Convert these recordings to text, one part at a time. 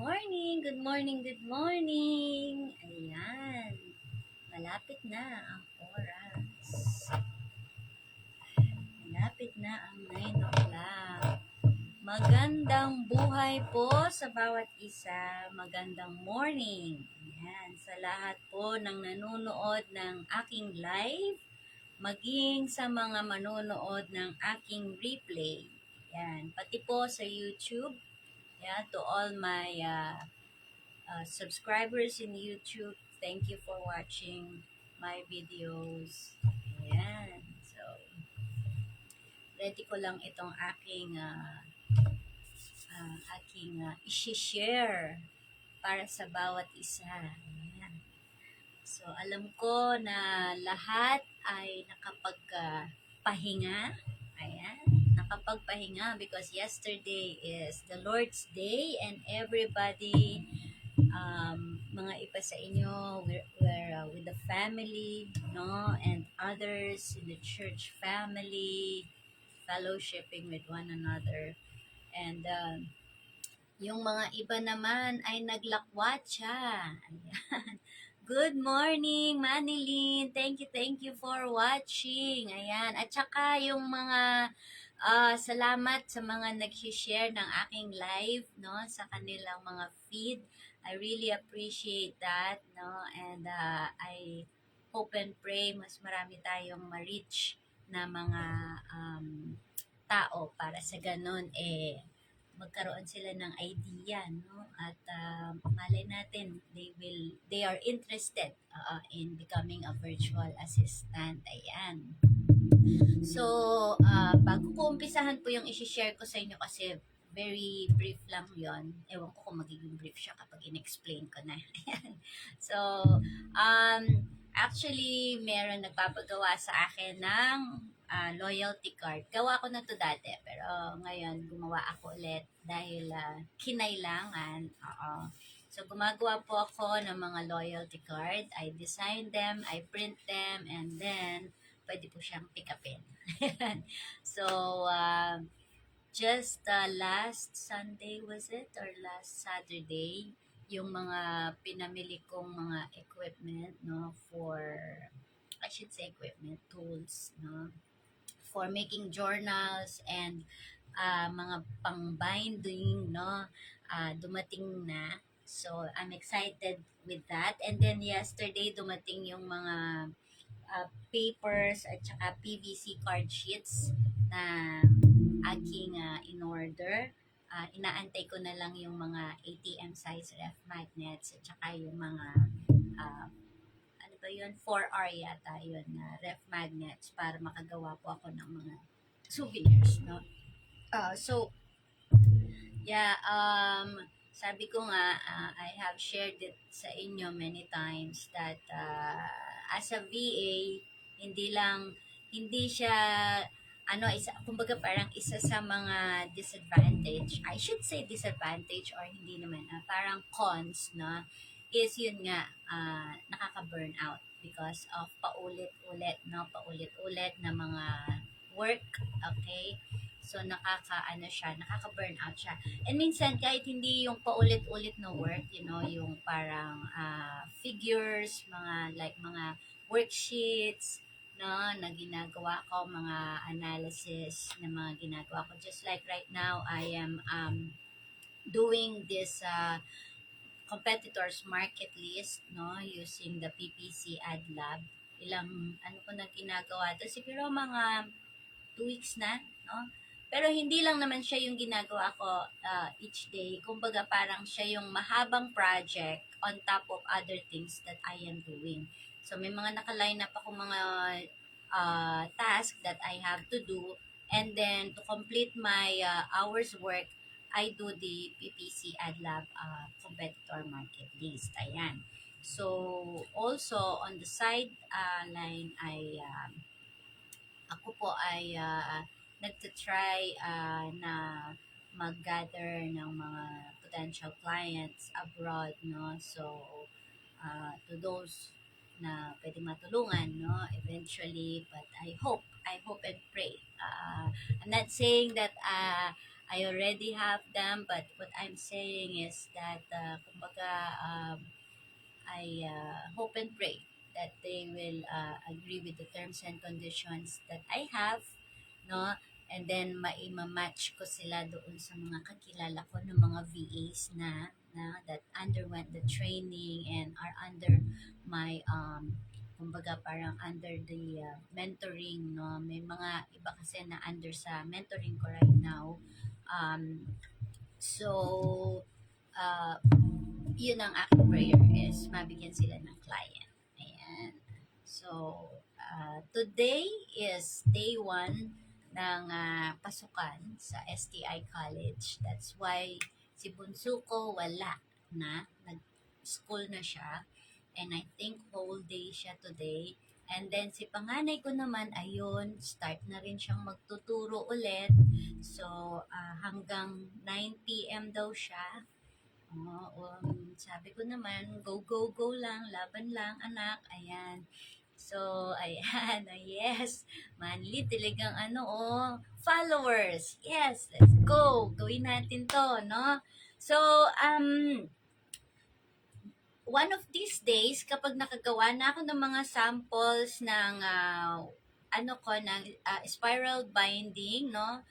morning, good morning, good morning. Ayan, malapit na ang oras. Malapit na ang 9 o'clock. Magandang buhay po sa bawat isa. Magandang morning. Ayan, sa lahat po ng nanonood ng aking live, maging sa mga manonood ng aking replay. Ayan, pati po sa YouTube. Yeah, to all my subscribers in YouTube, thank you for watching my videos. Ayan. So, ready ko lang itong aking i-share para sa bawat isa. Ayan. So, alam ko na lahat ay nakapagpahinga. Ayan. Nakapagpahinga because yesterday is the Lord's Day and everybody mga iba sa inyo we're with the family, no, and others in the church family, fellowshipping with one another, and yung mga iba naman ay naglakwatsa. Ayan. Good morning, Manilyn. Thank you for watching. Ayan. At saka yung mga salamat sa mga nag-share ng aking live, no, sa kanilang mga feed. I really appreciate that, no, and I hope and pray mas marami tayong ma-reach na mga tao para sa ganun magkaroon sila ng idea, no, at malay natin they are interested in becoming a virtual assistant. Ayan. So, bago ko umpisahan po yung i-share ko sa inyo kasi very brief lang yon. Ewan ko kung magiging brief siya kapag in-explain ko na. So, actually, meron nagpapagawa sa akin ng loyalty card. Gawa ko na to dati, pero ngayon gumawa ako ulit dahil kinailangan. So, gumagawa po ako ng mga loyalty card. I design them, I print them, and then pwede po siyang pick upin. So, just last Sunday was it? Or last Saturday, yung mga pinamili kong mga equipment, no, for, I should say equipment, tools, no, for making journals and mga pang-binding, no, dumating na. So, I'm excited with that. And then yesterday, dumating yung mga papers at saka PVC card sheets na aking in-order. Inaantay ko na lang yung mga ATM size ref magnets at saka yung mga ano ba yun, 4R yata yun na ref magnets para makagawa po ako ng mga souvenirs, no? So, yeah, sabi ko nga, I have shared it sa inyo many times that as a VA, hindi siya, kumbaga parang isa sa mga disadvantage, I should say disadvantage or hindi naman, parang cons, no, is yun nga, nakaka-burnout because of paulit-ulit na mga work, okay? So, nakaka-burnout siya. And minsan, kahit hindi yung paulit-ulit na work, yung parang figures, mga worksheets, no, na ginagawa ko, mga analysis na mga ginagawa ko. Just like right now, I am doing this competitors market list, no, using the PPC Ad Lab. Ano ko na ginagawa. Tapos siguro mga 2 weeks na, no? Pero hindi lang naman siya yung ginagawa ko each day. Kumbaga parang siya yung mahabang project on top of other things that I am doing. So may mga naka-line up ako mga task that I have to do. And then to complete my hours work, I do the PPC AdLab competitor market list. Ayan. So also on the side line, ako po ay nagtatry na mag-gather ng mga potential clients abroad, no? So, to those na pwede matulungan, no, eventually, but I hope and pray. I'm not saying that I I already have them, but what I'm saying is that, kumbaga, I hope and pray that they will agree with the terms and conditions that I have, no? And then match ko sila doon sa mga kakilala ko ng mga VAs na that underwent the training and are under my kumbaga parang under the mentoring, no? May mga iba kasi na under sa mentoring ko right now. So uh, yun ang aking prayer is mabigyan sila ng client. Ayan. So, today is day 1 ng pasukan sa STI College. That's why si Bunso ko wala na. Nag-school na siya. And I think whole day siya today. And then si panganay ko naman, ayun, start na rin siyang magtuturo ulit. So, hanggang 9 p.m. daw siya. Sabi ko naman, go, go, go lang, laban lang, anak, ayan. So, ayan, yes, manly, talagang followers, yes, let's go, gawin natin to, no? So, one of these days, kapag nakagawa na ako ng mga samples ng spiral binding, no?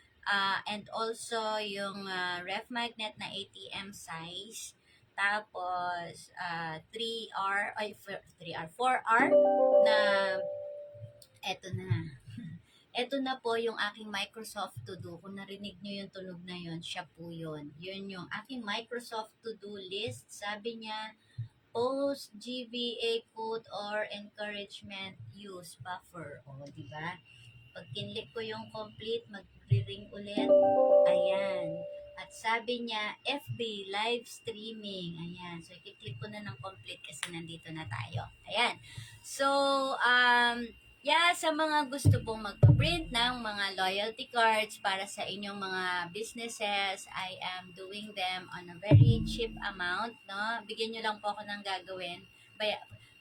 And also yung ref magnet na ATM size. Tapos 3R, 4R na eto na. Eto na po yung aking Microsoft To Do. Kung narinig nyo yung tunog na yun, siya po yun. Yun yung aking Microsoft To Do list. Sabi niya, post GVA quote or encouragement use buffer. O, di ba? Pag kinlik ko yung complete, magre-ring ulit. Ayan. At sabi niya, FB live streaming. Ayan. So, i-click ko na ng complete kasi nandito na tayo. Ayan. So, yeah, sa mga gusto pong magpa-print ng mga loyalty cards para sa inyong mga businesses, I am doing them on a very cheap amount, no? Bigyan nyo lang po ako ng gagawin.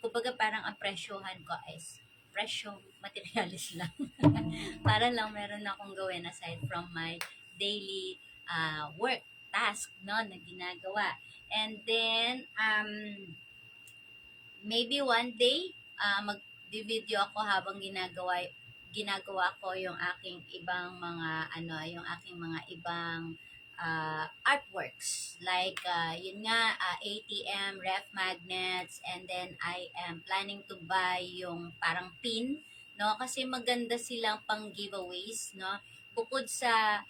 Kumbaga parang ang presyohan ko is presyo materialis lang. Para lang meron akong gawin aside from my daily work, task, no, na ginagawa. And then, maybe one day, mag-video ako habang ginagawa ko yung aking ibang mga yung aking mga ibang artworks like yun nga ATM ref magnets, and then I am planning to buy yung parang pin, no, kasi maganda silang pang giveaways, no, bukod sa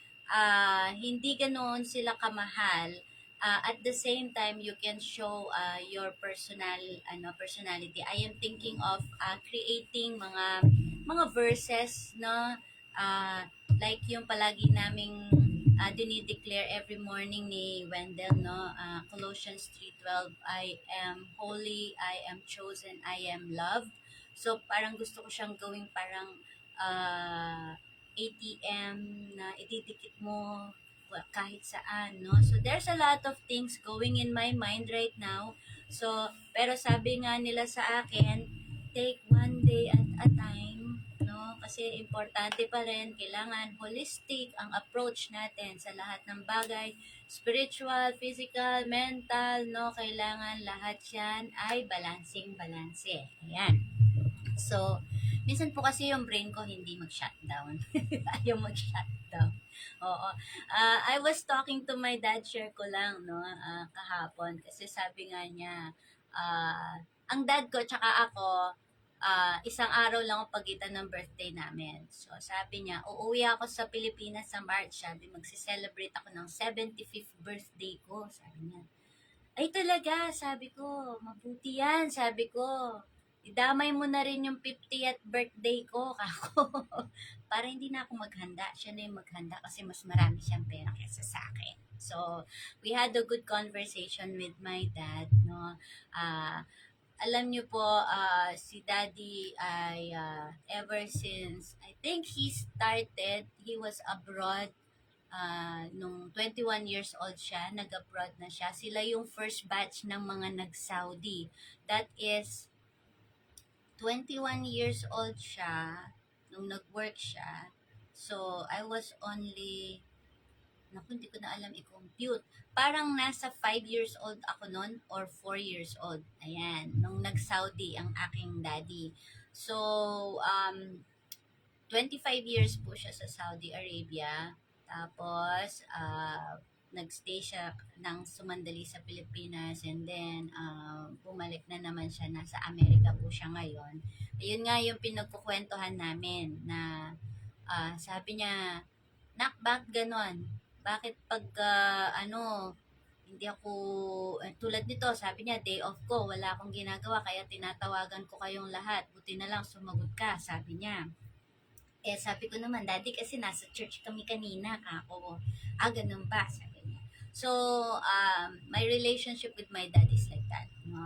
hindi ganoon sila kamahal. At the same time, you can show your personality. I am thinking of creating mga verses, no? Uh, like yung palagi naming dinideclare every morning ni Wendell, no? Colossians 3:12, I am holy, I am chosen, I am loved. So, parang gusto ko siyang gawing parang ATM na ididikit mo kahit saan, no? So, there's a lot of things going in my mind right now. So, pero sabi nga nila sa akin, take one day at a time, no? Kasi importante pa rin, kailangan holistic ang approach natin sa lahat ng bagay. Spiritual, physical, mental, no? Kailangan lahat yan ay balancing-balanse. Ayan. So, minsan po kasi yung brain ko hindi mag-shutdown. Ayaw mag-shutdown. Oo. I was talking to my dad, share ko lang, no, kahapon. Kasi sabi nga niya, ang dad ko tsaka ako, isang araw lang ang pagitan ng birthday namin. So, sabi niya, uuwi ako sa Pilipinas sa March. Sabi, magsi-celebrate ako ng 75th birthday ko. Sabi niya, ay talaga, sabi ko, mabuti yan, sabi ko. Idamay mo na rin yung 50th birthday ko, kako. Para hindi na ako maghanda. Siya na yung maghanda kasi mas marami siyang pera kaysa sa akin. So, we had a good conversation with my dad, no? Alam niyo po, si Daddy ay ever since, I think he was abroad nung 21 years old siya, nag-abroad na siya. Sila yung first batch ng mga nag-Saudi. That is 21 years old siya nung nag-work siya. So, I was only naku, hindi ko na alam i-compute. Parang nasa 5 years old ako noon or 4 years old. Ayan, nung nag-Saudi ang aking daddy. So, 25 years po siya sa Saudi Arabia. Tapos, nagstay siya ng sumandali sa Pilipinas and then bumalik na naman siya, nasa Amerika po siya ngayon. Ayun nga yung pinagkukwentuhan namin na sabi niya, "Nak, bakit ganon? Bakit pag hindi ako, tulad nito, sabi niya, day off ko, wala akong ginagawa, kaya tinatawagan ko kayong lahat. Buti na lang sumagot ka," sabi niya. Eh, sabi ko naman, Daddy, kasi nasa church kami kanina, kako. Ganun ba? Sabi niya. So, my relationship with my dad is like that. No?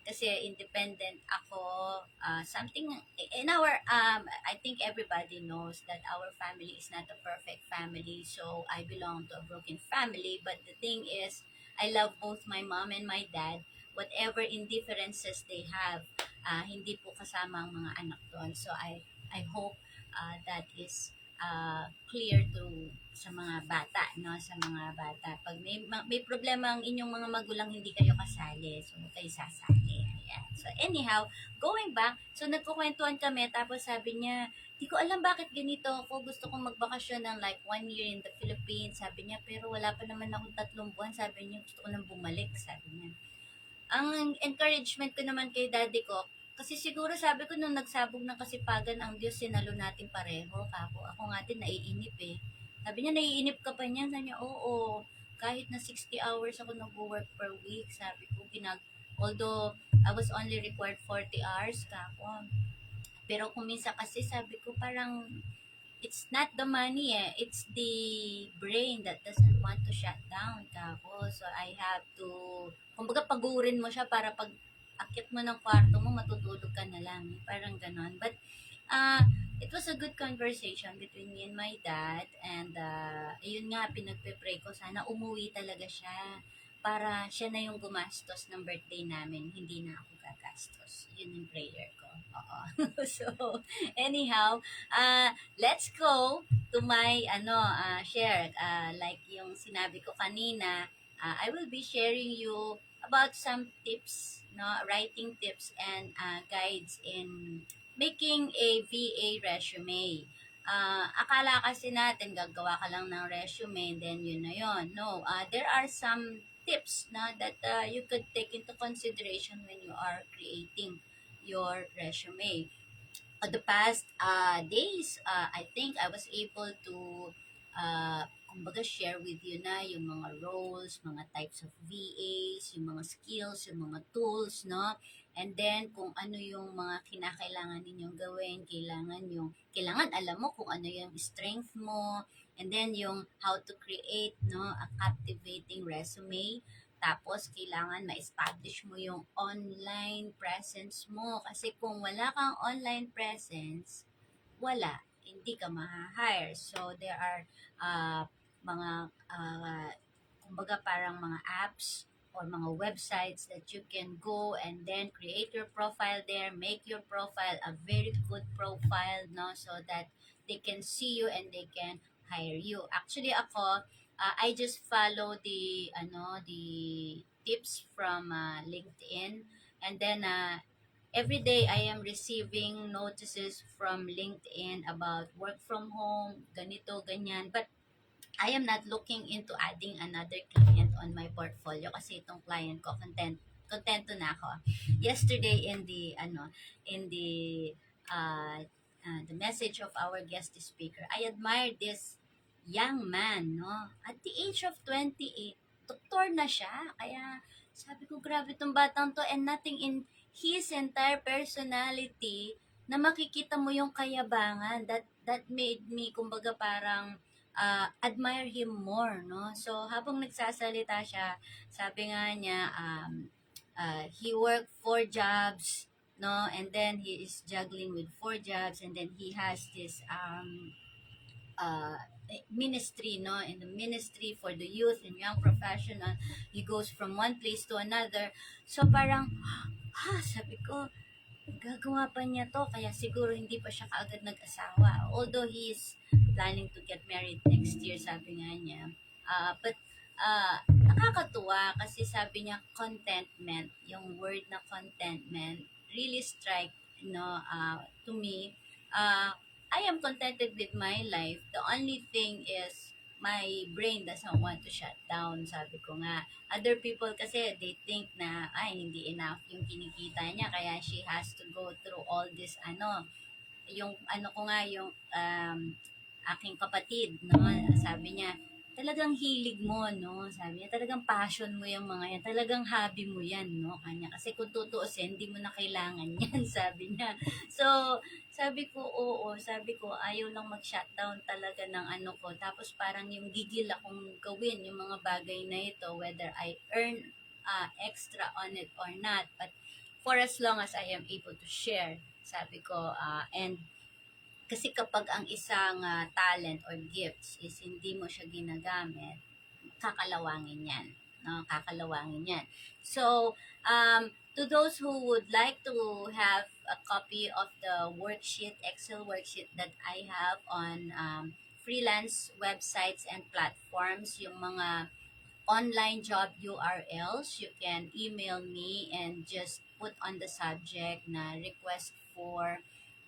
Kasi independent ako. Something, in our, I think everybody knows that our family is not a perfect family. So, I belong to a broken family. But the thing is, I love both my mom and my dad. Whatever indifferences they have, hindi po kasama ang mga anak doon. So, I hope that is clear to sa mga bata, no? Sa mga bata. Pag may problema ang inyong mga magulang, hindi kayo kasali. So, huwag kayo sasali. Ayan. So, anyhow, going back, so nagkukwentuhan kami, tapos sabi niya, di ko alam bakit ganito ako. Gusto kong magbakasyon ng like 1 year in the Philippines. Sabi niya, pero wala pa naman akong 3 buwan. Sabi niya, gusto ko nang bumalik. Sabi niya. Ang encouragement ko naman kay daddy ko, kasi siguro sabi ko nung nagsabog ng kasipagan ang Diyos, sinalo natin pareho. Ako nga din naiinip eh. Sabi niya, naiinip ka pa niya? Sabi niya, oo. Kahit na 60 hours ako nag-work per week, sabi ko, although I was only required 40 hours, pero kung minsan kasi sabi ko parang it's not the money it's the brain that doesn't want to shut down so I have to, kumbaga pagurin mo siya para pag akit mo ng kwarto mo, matutulog ka na lang, parang ganon. But it was a good conversation between me and my dad, and ayun nga, pinagpe-pray ko sana umuwi talaga siya para siya na yung gumastos ng birthday namin, hindi na ako gagastos. Yun yung prayer ko. Oo. So, anyhow, let's go to my share. Like yung sinabi ko kanina, I will be sharing you about some tips, no, writing tips and guides in making a VA resume. Akala kasi natin gagawa ka lang ng resume, then yun na yun. No, there are some tips na that you could take into consideration when you are creating your resume. The past days, I think I was able to kumbaga share with you na yung mga roles, mga types of VAs, yung mga skills, yung mga tools, no? And then, kung ano yung mga kinakailangan ninyong gawin, kailangan alam mo kung ano yung strength mo, and then yung how to create, no, a captivating resume. Tapos, kailangan ma-establish mo yung online presence mo. Kasi kung wala kang online presence, wala. Hindi ka ma-hire. So, there are mga, kumbaga parang mga apps or mga websites that you can go and then create your profile there, make your profile a very good profile, no, so that they can see you and they can hire you. Actually, ako, I just follow the tips from LinkedIn, and then every day I am receiving notices from LinkedIn about work from home, ganito, ganyan. But I am not looking into adding another client on my portfolio kasi itong client ko kontento na ako. Yesterday in the message of our guest speaker, I admired this young man, no? At the age of 28, doktor na siya. Kaya sabi ko, grabe tong batang to, and nothing in his entire personality na makikita mo yung kayabangan. That made me, kumbaga parang admire him more, no? So, habang nagsasalita siya, sabi nga niya, he worked 4 jobs, no? And then he is juggling with 4 jobs, and then he has this uh, ministry, no? In the ministry for the youth and young professional, he goes from one place to another. So, parang, sabi ko, gagawa pa niya to, kaya siguro hindi pa siya kaagad nag-asawa. Although he is planning to get married next year, sabi nga niya. But nakakatuwa kasi sabi niya contentment, yung word na contentment really strike, to me. I am contented with my life. The only thing is my brain doesn't want to shut down, sabi ko nga. Other people kasi, they think na, ay, hindi enough yung kinikita niya, kaya she has to go through all this, yung, ko nga, yung, aking kapatid, no, sabi niya, talagang hilig mo, no, sabi niya, talagang passion mo yung mga yan, talagang hobby mo yan, no, kanya, kasi kung tutuusin, hindi mo na kailangan yan, sabi niya. So, sabi ko, oo, sabi ko, ayaw lang mag-shutdown talaga ng ko, tapos parang yung gigil akong gawin yung mga bagay na ito, whether I earn extra on it or not, but for as long as I am able to share, sabi ko, and kasi kapag ang isang talent or gifts is hindi mo siya ginagamit, kakalawangin yan. No? Kakalawangin yan. So, to those who would like to have a copy of the worksheet, Excel worksheet that I have on freelance websites and platforms, yung mga online job URLs, you can email me and just put on the subject na request for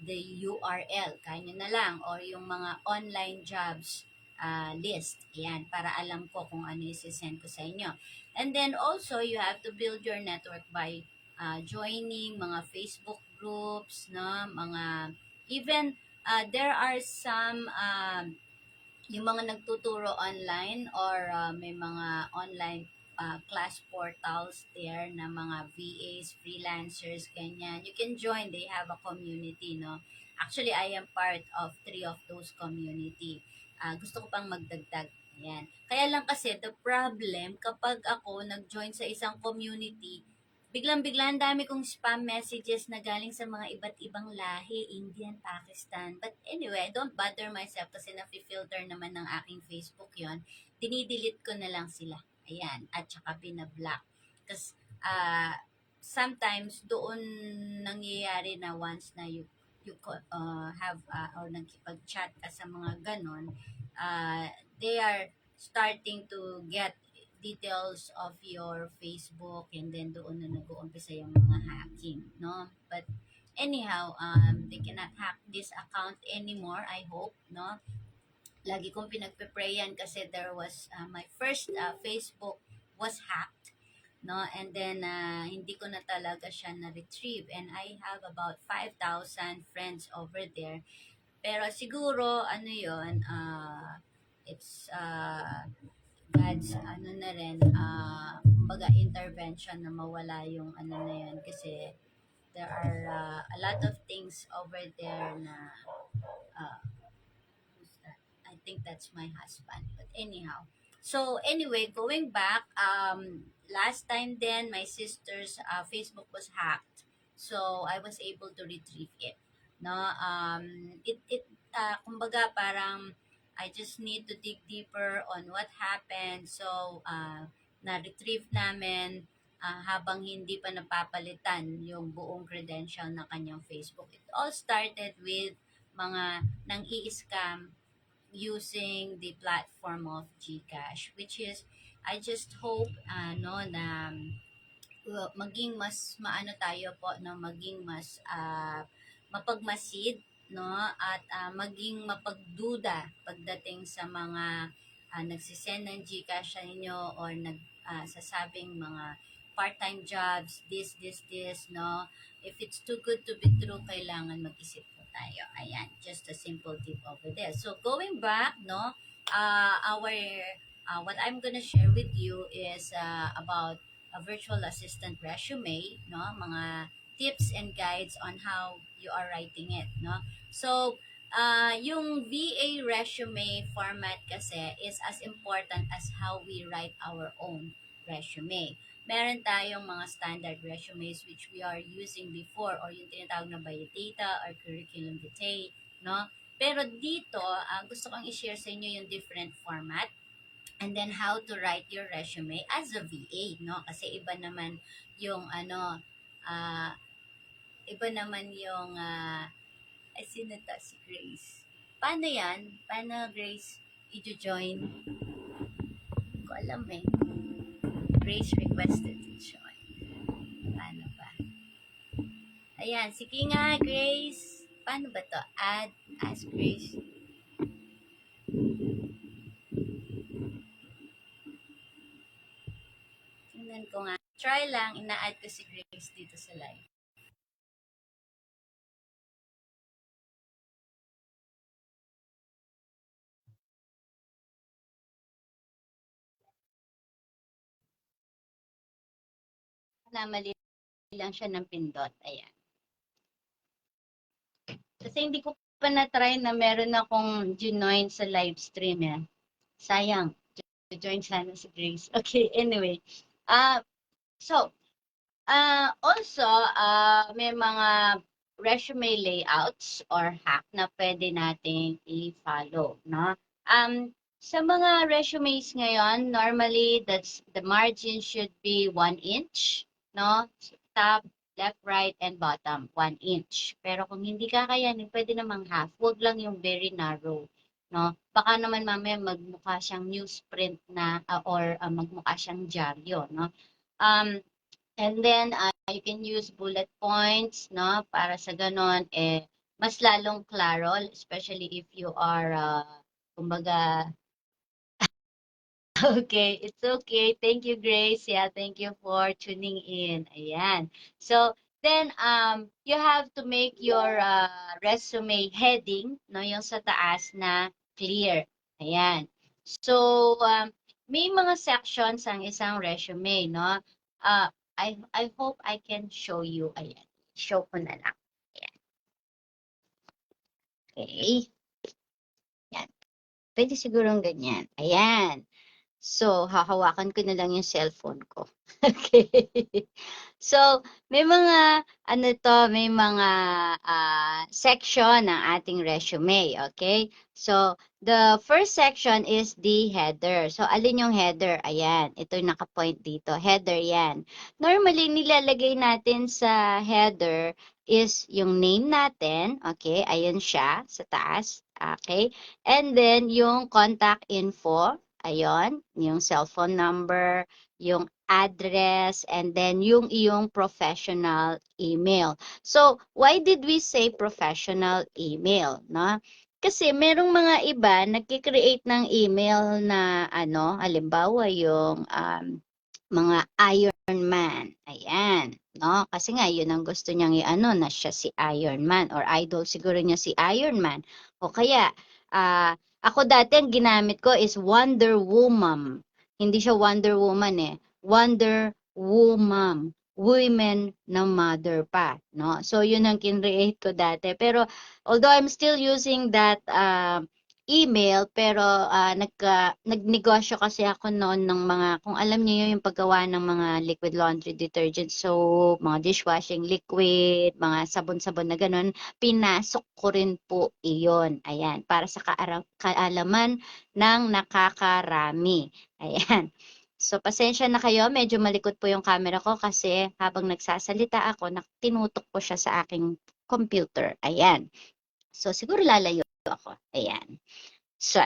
the URL. Kaya nyo na lang. Or yung mga online jobs list. Yan, para alam ko kung ano isi-send ko sa inyo. And then also, you have to build your network by joining mga Facebook groups, no? Mga, even, there are some yung mga nagtuturo online or may mga online class portals there na mga VAs, freelancers, ganyan. You can join. They have a community, no? Actually, I am part of 3 of those community. Gusto ko pang magdagdag. Yan. Kaya lang kasi, the problem, kapag ako nag-join sa isang community, biglang-biglang dami kong spam messages na galing sa mga iba't ibang lahi, Indian, Pakistan. But anyway, I don't bother myself kasi nafi-filter naman ng aking Facebook yon. Dinidelete ko na lang sila. Ayan. At saka binablock. Kasi sometimes doon nangyayari na once na you have or nagkipag-chat ka sa mga ganon, they are starting to get details of your Facebook, and then doon na nag-uumpisa yung mga hacking, no? But anyhow, they cannot hack this account anymore, I hope, no? Lagi kong pinagpe-prayan kasi there was my first Facebook was hacked, no? And then hindi ko na talaga siya na-retrieve, and I have about 5,000 friends over there. Pero siguro yon, it's God's na rin, kumbaga intervention na mawala yung na yun, kasi there are a lot of things over there na uh, who's that? I think that's my husband. But anyhow, so anyway, going back, last time then my sister's Facebook was hacked, so I was able to retrieve it. No, kumbaga parang I just need to dig deeper on what happened. So, na-retrieve namin habang hindi pa napapalitan yung buong credential ng kanyang Facebook. It all started with mga nang i-scam using the platform of GCash, which is, I just hope na maging mas maano tayo po, no, maging mas mapagmasid, no, at maging mapagduda pagdating sa mga nagsisend ng GCash sa inyo or sasabing mga part-time jobs, this, no. If it's too good to be true, kailangan mag-isip po tayo. Ayan, just a simple tip over there. So, going back, no, what I'm gonna share with you is about a virtual assistant resume, no, mga tips and guides on how you are writing it, no. So, yung VA resume format kasi is as important as how we write our own resume. Meron tayong mga standard resumes which we are using before, or yung tinatawag na biodata or curriculum vitae, no? Pero dito, gusto kong i-share sa inyo yung different format, and then how to write your resume as a VA, no? Kasi iba naman yung uh, Iba naman yung, ay, sino to? Si Grace. Paano yan? Paano, Grace, i-join? Hindi ko alam eh. Grace requested to join. Paano ba? Ayan, sige nga, Grace. Paano ba to? Ask Grace. Tingnan ko nga. Try lang, ina-add ko si Grace dito sa live. Namali lang siya ng pindot. Ayan. Kasi hindi ko pa na-try na meron akong join sa live stream eh. Sayang. Join sana si Grace. Okay, anyway. So, also, may mga resume layouts or hack na pwede nating i-follow, no? Sa mga resumes ngayon, normally the margin should be 1 inch, no? Top, left, right, and bottom, 1 inch. Pero kung hindi kakayanin, pwede namang half. Huwag lang yung very narrow, no? Baka naman mamaya magmukha siyang newsprint na or magmukha siyang dyaryo, no? And then, you can use bullet points, no? Para sa ganon, mas lalong klaro, especially if you are, kumbaga, okay, it's okay. Thank you, Grace. Yeah, thank you for tuning in. Ayan. So, then, you have to make your resume heading, no? Yung sa taas na clear. Ayan. So, may mga sections ang isang resume, no? I hope I can show you. Ayan. Show ko na lang. Ayan. Okay. Ayan. Pwede sigurong ganyan. Ayan. So, hahawakan ko na lang yung cellphone ko. Okay. So, may mga, may mga section ng ating resume. Okay. So, the first section is the header. So, alin yung header? Ayan. Ito yung nakapoint dito. Header yan. Normally, nilalagay natin sa header is yung name natin. Okay. Ayan siya sa taas. Okay. And then, yung contact info. Ayon, yung cellphone number, yung address, and then yung iyong professional email. So, why did we say professional email, no? Kasi merong mga iba nagki-create ng email na halimbawa yung mga Iron Man. Ayan, no? Kasi nga yun ang gusto niyang na siya si Iron Man or idol siguro niya si Iron Man. O kaya ako dati ang ginamit ko is Wonder Woman. Hindi siya Wonder Woman eh. Wonder Woman. Women na mother pa, no? So yun ang kinreate ko dati. Pero although I'm still using that email, pero nagnegosyo kasi ako noon ng mga, kung alam niyo yung paggawa ng mga liquid laundry detergent soap, mga dishwashing liquid, mga sabon-sabon na ganun, pinasok ko rin po iyon. Ayan, para sa kaalaman ng nakakarami. Ayan. So, pasensya na kayo, medyo malikot po yung camera ko kasi habang nagsasalita ako, tinutok ko siya sa aking computer. Ayan. So, siguro lalayo ako. Ayan. So,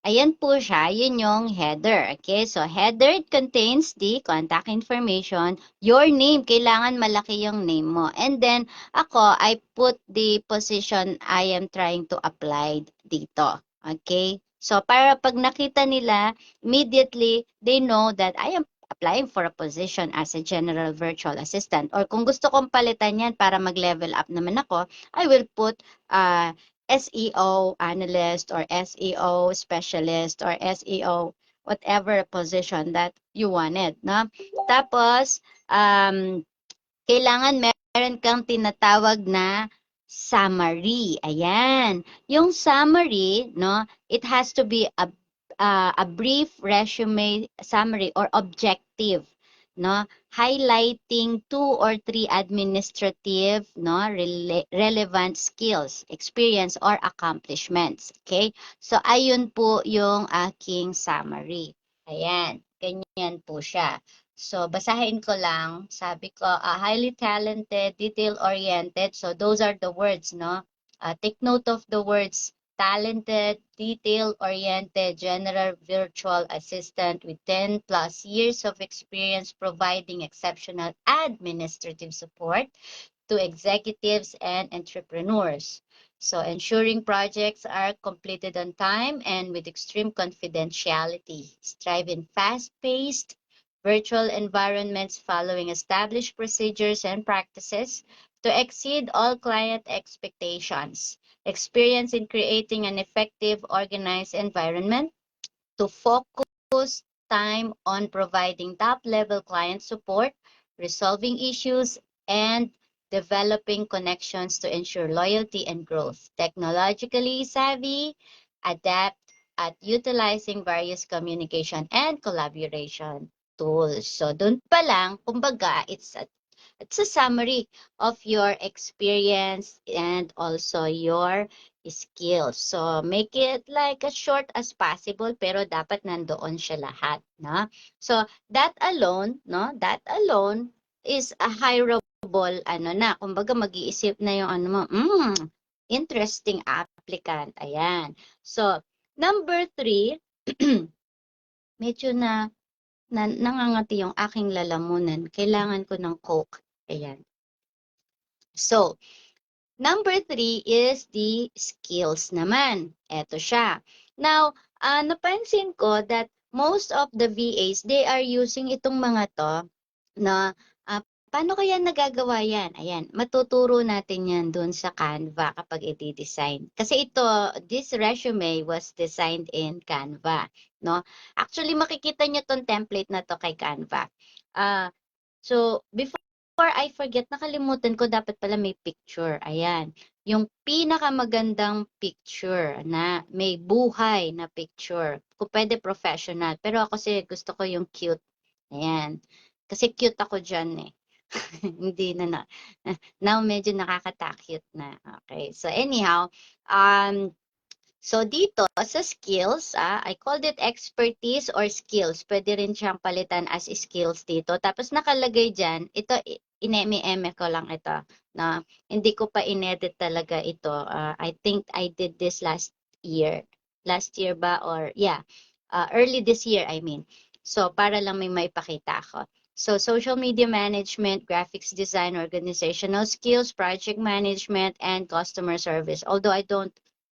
ayan po siya. Yun yung header. Okay? So, header contains the contact information. Your name. Kailangan malaki yung name mo. And then, ako, I put the position I am trying to apply dito. Okay? So, para pag nakita nila, immediately, they know that I am applying for a position as a general virtual assistant. Or kung gusto kong palitan yan para mag-level up naman ako, I will put SEO analyst or SEO specialist or SEO whatever position that you wanted, no? Tapos, kailangan meron kang tinatawag na summary. Ayan. Yung summary, no, it has to be a brief resume summary or objective, no, highlighting 2 or 3 administrative, no, relevant skills, experience, or accomplishments. Okay? So, ayun po yung aking summary. Ayan. Ganyan po siya. So, basahin ko lang. Sabi ko, highly talented, detail-oriented. So, those are the words, no? Take note of the words talented, detail-oriented, general virtual assistant with 10 plus years of experience providing exceptional administrative support to executives and entrepreneurs. So, ensuring projects are completed on time and with extreme confidentiality. Strive in fast-paced virtual environments following established procedures and practices to exceed all client expectations. Experience in creating an effective, organized environment to focus time on providing top-level client support, resolving issues, and developing connections to ensure loyalty and growth. Technologically savvy, adapt at utilizing various communication and collaboration tools. So, dun pa lang, kumbaga, it's a summary of your experience and also your skills. So, make it like as short as possible, pero dapat nandoon siya lahat, no? So, that alone, no? That alone is a hireable, ano na, kumbaga mag-iisip na yung ano mo, interesting applicant. Ayan. So, number 3, medyo nangangati yung aking lalamunan. Kailangan ko ng Coke. Ayan. So, number 3 is the skills naman. Eto siya. Now, napansin ko that most of the VAs, they are using itong mga to na paano kaya nagagawa yan? Ayan, matuturo natin yan dun sa Canva kapag i-design. Kasi ito, this resume was designed in Canva. No? Actually, makikita nyo tong template na to kay Canva. So, before I forget, nakalimutan ko, dapat pala may picture. Ayan. Yung pinakamagandang picture na may buhay na picture. Kung pwede professional. Pero ako kasi gusto ko yung cute. Ayan. Kasi cute ako dyan eh. Hindi na. Now medyo nakakatakot na. Okay. So anyhow, so dito sa skills, I called it expertise or skills. Pwede rin siyang palitan as skills dito. Tapos nakalagay dyan, ito ineme ko lang ito. Na hindi ko pa inedit talaga ito. I think I did this last year. Last year ba or yeah, early this year I mean. So para lang may maipakita ako. So social media management, graphics design, organizational skills, project management, and customer service. Although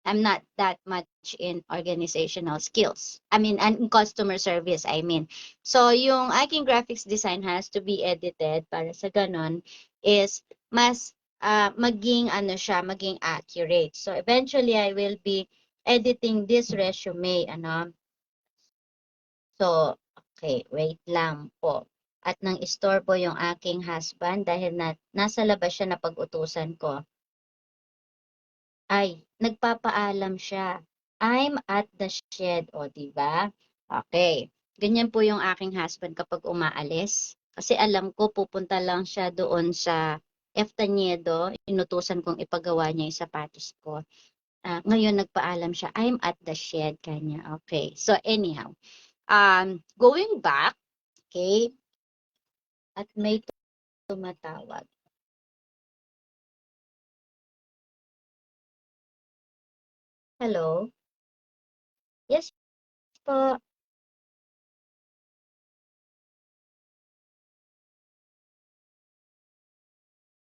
I'm not that much in organizational skills. I mean, and in customer service, I mean. So, yung aking graphics design has to be edited para sa ganon is mas maging ano siya, maging accurate. So, eventually, I will be editing this resume, ano. So, okay, wait lang po. At nang istorbo yung aking husband dahil nasa labas siya na pag-utusan ko. Ay, nagpapaalam siya. I'm at the shed, o di ba? Okay. Ganyan po yung aking husband kapag umaalis. Kasi alam ko pupunta lang siya doon sa Eftañedo, inutusan kong ipagawa niya yung sapatos ko. Ngayon nagpaalam siya, I'm at the shed kanya. Okay. So anyhow, going back, okay, at may tumatawag. Hello? Yes po.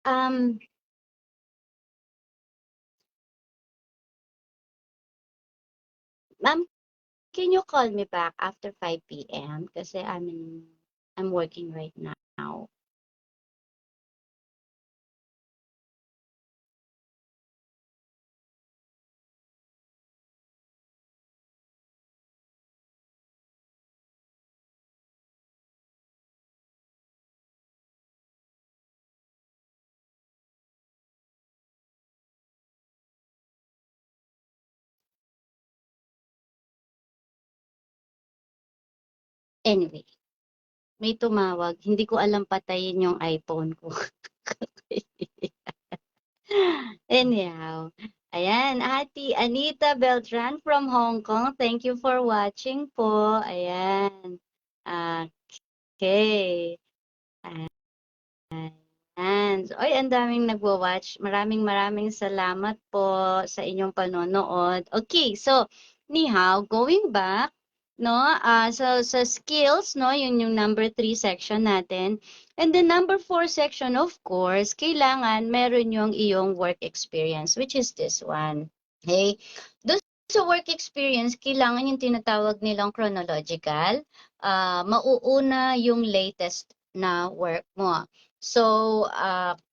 Um, ma'am, can you call me back after 5 p.m.? Kasi I'm working right now. Anyway, may tumawag. Hindi ko alam patayin yung iPhone ko. Anyhow, ayan, Ate Anita Beltran from Hong Kong. Thank you for watching po. Ayan. Ah, Okay. Ayan. Oy, ang daming nagwa-watch. Maraming salamat po sa inyong panonood. Okay, so, ni hao, going back, no, so sa skills, no, yun yung number 3 section natin. And the number 4 section, of course, kailangan meron yung iyong work experience, which is this one. Okay? Doon sa work experience, kailangan yung tinatawag nilang chronological. Mauuna yung latest na work mo. So,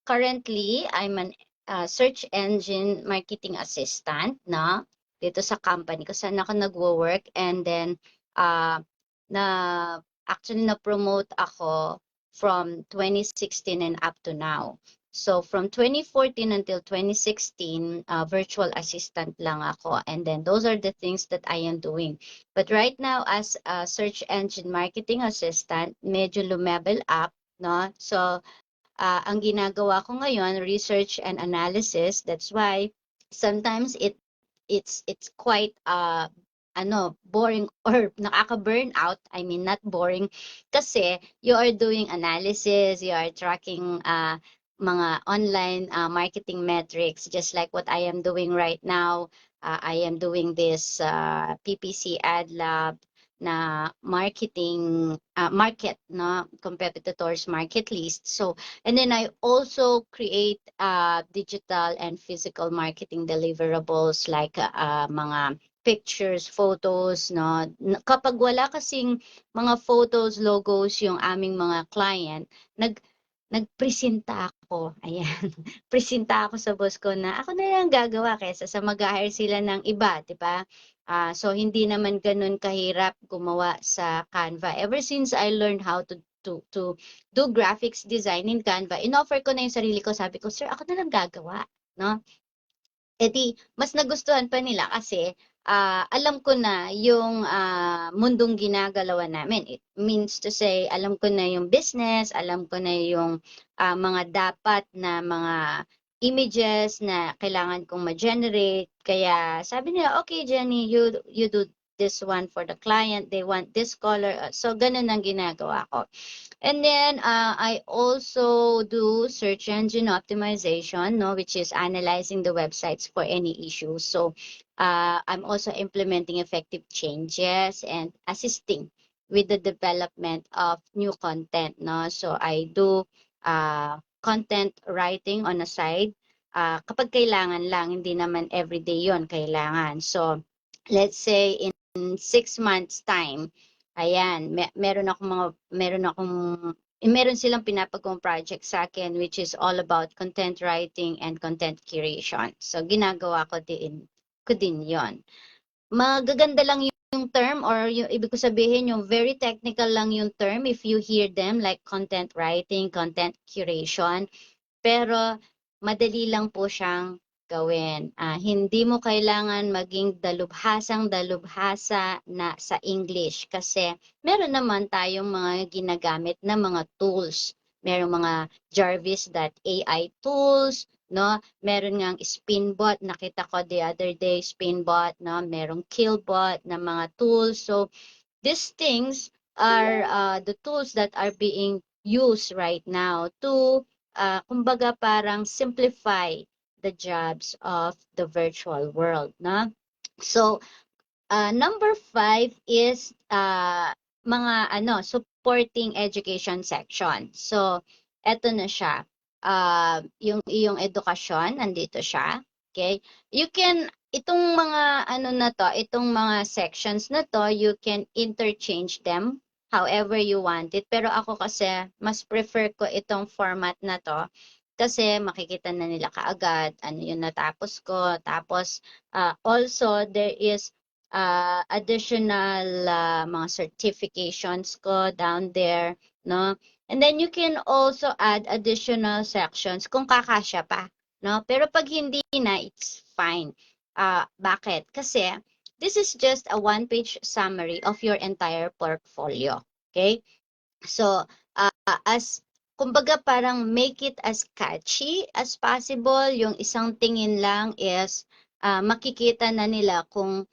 currently, I'm an search engine marketing assistant na dito sa company ko saan ako nagwo-work, and then na actually na-promote ako from 2016 and up to now. So from 2014 until 2016, virtual assistant lang ako. And then those are the things that I am doing. But right now, as a search engine marketing assistant, medyo lumebel up, no? So ang ginagawa ko ngayon, research and analysis. That's why sometimes it's quite boring or nakaka-burn out. I mean, not boring kasi you are doing analysis, you are tracking mga online marketing metrics, just like what I am doing right now. I am doing this PPC ad lab na marketing market, no, competitors market list. So, and then I also create digital and physical marketing deliverables like mga pictures, photos, no. Kapag wala kasing mga photos, logos yung aming mga client, nagpresenta ako. Ayan. Presenta ako sa boss ko na ako na lang gagawa kaysa sa mag-hire sila ng iba, 'di ba? So hindi naman ganun kahirap gumawa sa Canva. Ever since I learned how to do graphics design in Canva, inoffer ko na yung sarili ko. Sabi ko, sir, ako na lang gagawa, no? Eh di, mas nagustuhan pa nila kasi alam ko na yung mundong ginagalawan namin. It means to say, alam ko na yung business, alam ko na yung mga dapat na mga images na kailangan kong ma-generate. Kaya sabi nila, okay, Jenny, you do this one for the client. They want this color. So, ganun ang ginagawa ko. And then I also do search engine optimization, no, which is analyzing the websites for any issues. So I'm also implementing effective changes and assisting with the development of new content, no. So I do content writing on a side. Kapag kailangan lang, hindi naman everyday yon kailangan. So let's say in 6 months time, ayan, meron silang pinapagawang project sa akin which is all about content writing and content curation. So ginagawa ko din 'yon. Magaganda lang yung term or yung ibig ko sabihin yung very technical lang yung term if you hear them like content writing, content curation. Pero madali lang po siyang gawin. Hindi mo kailangan maging dalubhasang-dalubhasa na sa English kasi meron naman tayong mga ginagamit na mga tools. Merong mga Jarvis.ai tools, no? Meron ngang Spinbot, nakita ko the other day, Spinbot, no? Merong Killbot na mga tools. So, these things are the tools that are being used right now to kumbaga parang simplify the jobs of the virtual world, no? So, number 5 is mga supporting education section. So, eto na siya. Yung iyong edukasyon, nandito siya. Okay? You can, itong mga itong mga sections na to, you can interchange them however you want it. Pero ako kasi, mas prefer ko itong format na to kasi makikita na nila kaagad ano yung natapos ko. Tapos, also, there is additional mga certifications ko down there, no? And then you can also add additional sections kung kakasya pa, no? Pero pag hindi na, it's fine. Bakit? Kasi this is just a one-page summary of your entire portfolio. Okay? So, as kumbaga parang make it as catchy as possible. Yung isang tingin lang is makikita na nila kung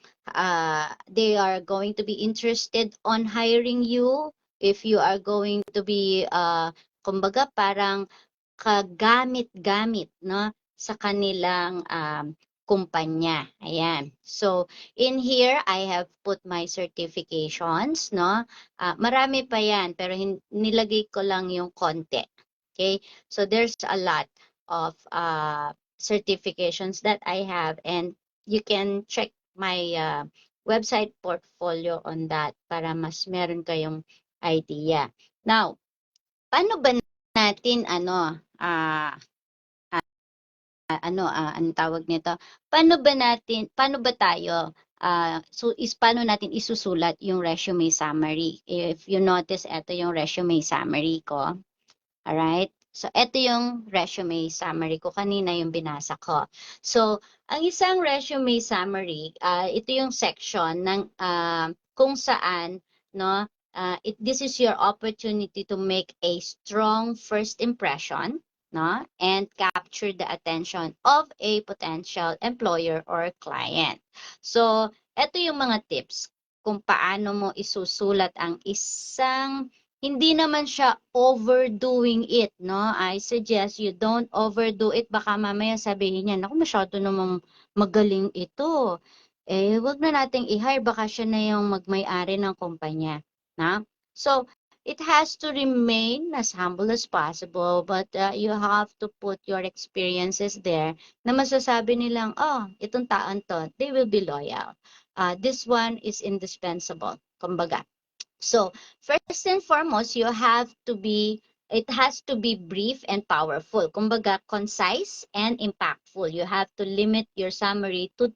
they are going to be interested on hiring you if you are going to be, kumbaga parang kagamit-gamit, no, sa kanilang kumpanya. Ayan. So, in here, I have put my certifications, no? Marami pa yan, pero nilagay ko lang yung konti. Okay? So, there's a lot of certifications that I have, and you can check my website portfolio on that para mas meron kayong idea. Now, paano ba natin anong tawag nito? Paano ba tayo paano natin isusulat yung resume summary? If you notice, ito yung resume summary ko. Alright? So, ito yung resume summary ko. Kanina yung binasa ko. So, ang isang resume summary, ito yung section ng kung saan, no, this is your opportunity to make a strong first impression, no, and capture the attention of a potential employer or client. So, ito yung mga tips kung paano mo isusulat ang isang hindi naman siya overdoing it, no? I suggest you don't overdo it. Baka mamaya sabihin niya, naku, masyado namang magaling ito. Wag na nating i-hire. Baka siya na yung magmay-ari ng kumpanya. Na? So, it has to remain as humble as possible, but you have to put your experiences there na masasabi nilang, oh, itong taon to, they will be loyal. This one is indispensable. Kumbaga. So, first and foremost, it has to be brief and powerful. Kumbaga, concise and impactful. You have to limit your summary to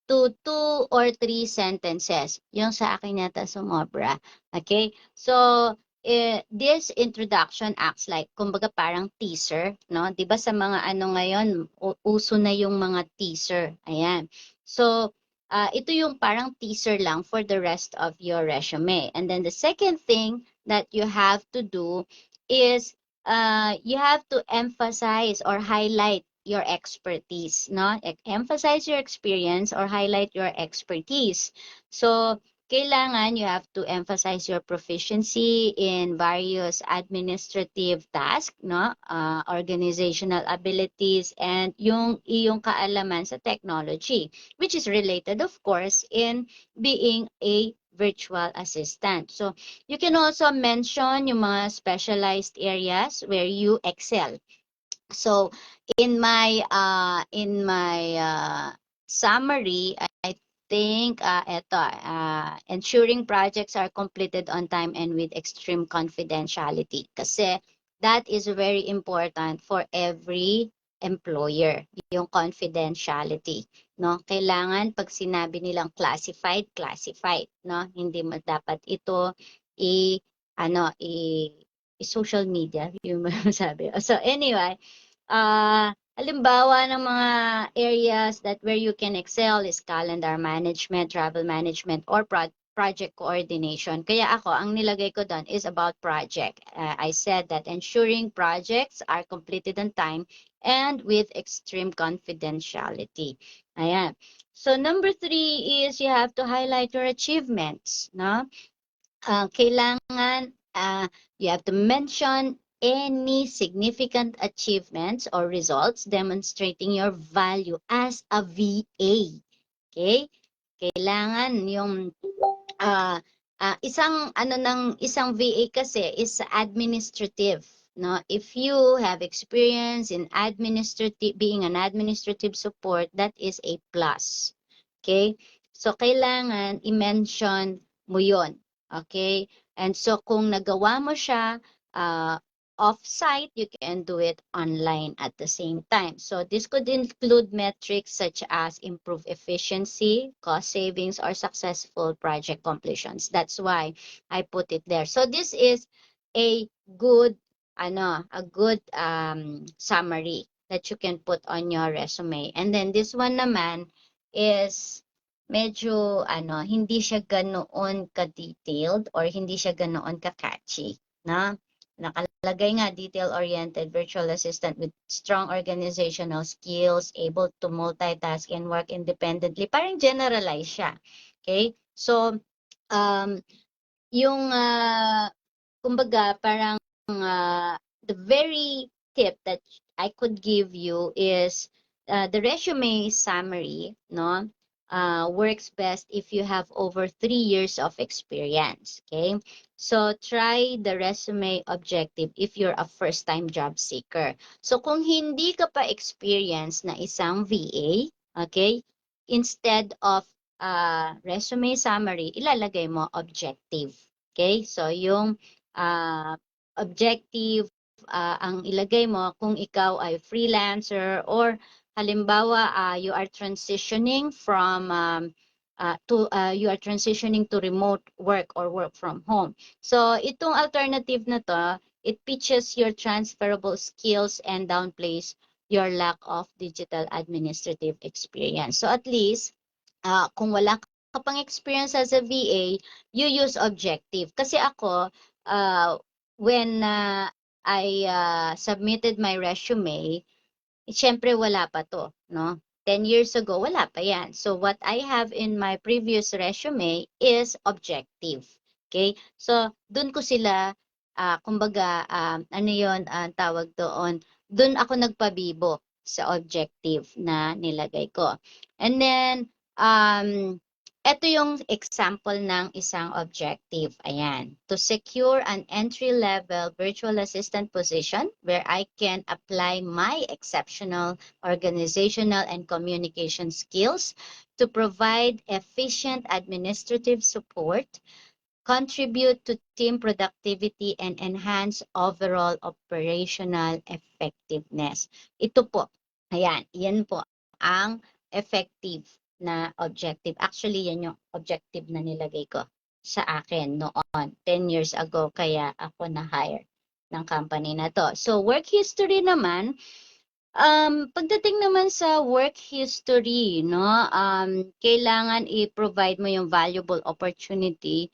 2 or 3 sentences. Yung sa akin yata sumobra. Okay? So, this introduction acts like, kumbaga parang teaser, no? 'Di ba sa mga ano ngayon, uso na yung mga teaser. Ayan. So, ito yung parang teaser lang for the rest of your resume. And then the second thing that you have to do is you have to emphasize or highlight your expertise, no? Emphasize your experience or highlight your expertise. So, kailangan you have to emphasize your proficiency in various administrative tasks, no? Organizational abilities, and yung iyong kaalaman sa technology, which is related, of course, in being a virtual assistant. So, you can also mention yung mga specialized areas where you excel. So, in my summary, I think ensuring projects are completed on time and with extreme confidentiality. Kasi that is very important for every employer, yung confidentiality, no? Kailangan pag sinabi nilang classified, classified, no? Hindi mo dapat ito i ano i social media, yung sabi. So anyway, halimbawa ng mga areas that where you can excel is calendar management, travel management, or project coordination. Kaya ako, ang nilagay ko doon is about project. I said that ensuring projects are completed on time and with extreme confidentiality. Ayan. So number 3 is you have to highlight your achievements, no? Kailangan you have to mention any significant achievements or results demonstrating your value as a VA. Okay? Kailangan yung isang VA kasi is administrative, no? If you have experience in being an administrative support, that is a plus. Okay? So kailangan i-mention mo 'yon. Okay? And so kung nagawa mo siya off-site, you can do it online at the same time. So this could include metrics such as improved efficiency, cost savings, or successful project completions. That's why I put it there. So this is a good summary that you can put on your resume. And then this one naman is medyo hindi siya ganoon ka-detailed or hindi siya ganoon ka-catchy, na nakalagay nga detail-oriented virtual assistant with strong organizational skills, able to multitask and work independently. Parang generalize siya. Okay? So, yung kumbaga parang the very tip that I could give you is the resume summary, no? Works best if you have over 3 years of experience. Okay, so try the resume objective if you're a first-time job seeker. So kung hindi ka pa experienced na isang VA, okay, instead of resume summary, ilalagay mo objective. Okay, so yung objective ang ilagay mo kung ikaw ay freelancer or halimbawa you are transitioning from you are transitioning to remote work or work from home. So itong alternative na to, it pitches your transferable skills and downplays your lack of digital administrative experience. So at least kung wala ka pang experience as a VA, you use objective. Kasi ako, when I submitted my resume, siyempre wala pa to, no? 10 years ago, wala pa yan. So what I have in my previous resume is objective. Okay? So dun ko sila, kumbaga, ano yon ang tawag doon, dun ako nagpabibo sa objective na nilagay ko. And then, ito yung example ng isang objective. Ayan. To secure an entry-level virtual assistant position where I can apply my exceptional organizational and communication skills to provide efficient administrative support, contribute to team productivity, and enhance overall operational effectiveness. Ito po. Ayan. Yan po ang effective na objective. Actually, yan yung objective na nilagay ko sa akin noon, 10 years ago, kaya ako na-hire ng company na to. So, work history naman, pagdating naman sa work history, no, kailangan i-provide mo yung valuable opportunity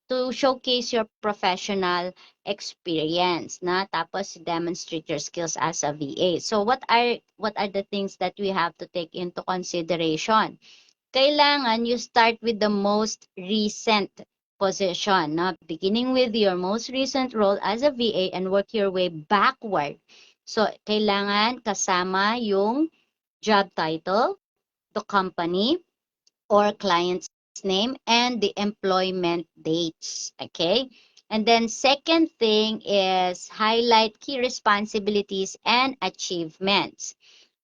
to showcase your professional experience, na tapos demonstrate your skills as a VA. So what are the things that we have to take into consideration? Kailangan you start with the most recent position, no? Beginning with your most recent role as a VA and work your way backward. So kailangan kasama yung job title, the company or client's name, and the employment dates. Okay? And then second thing is highlight key responsibilities and achievements.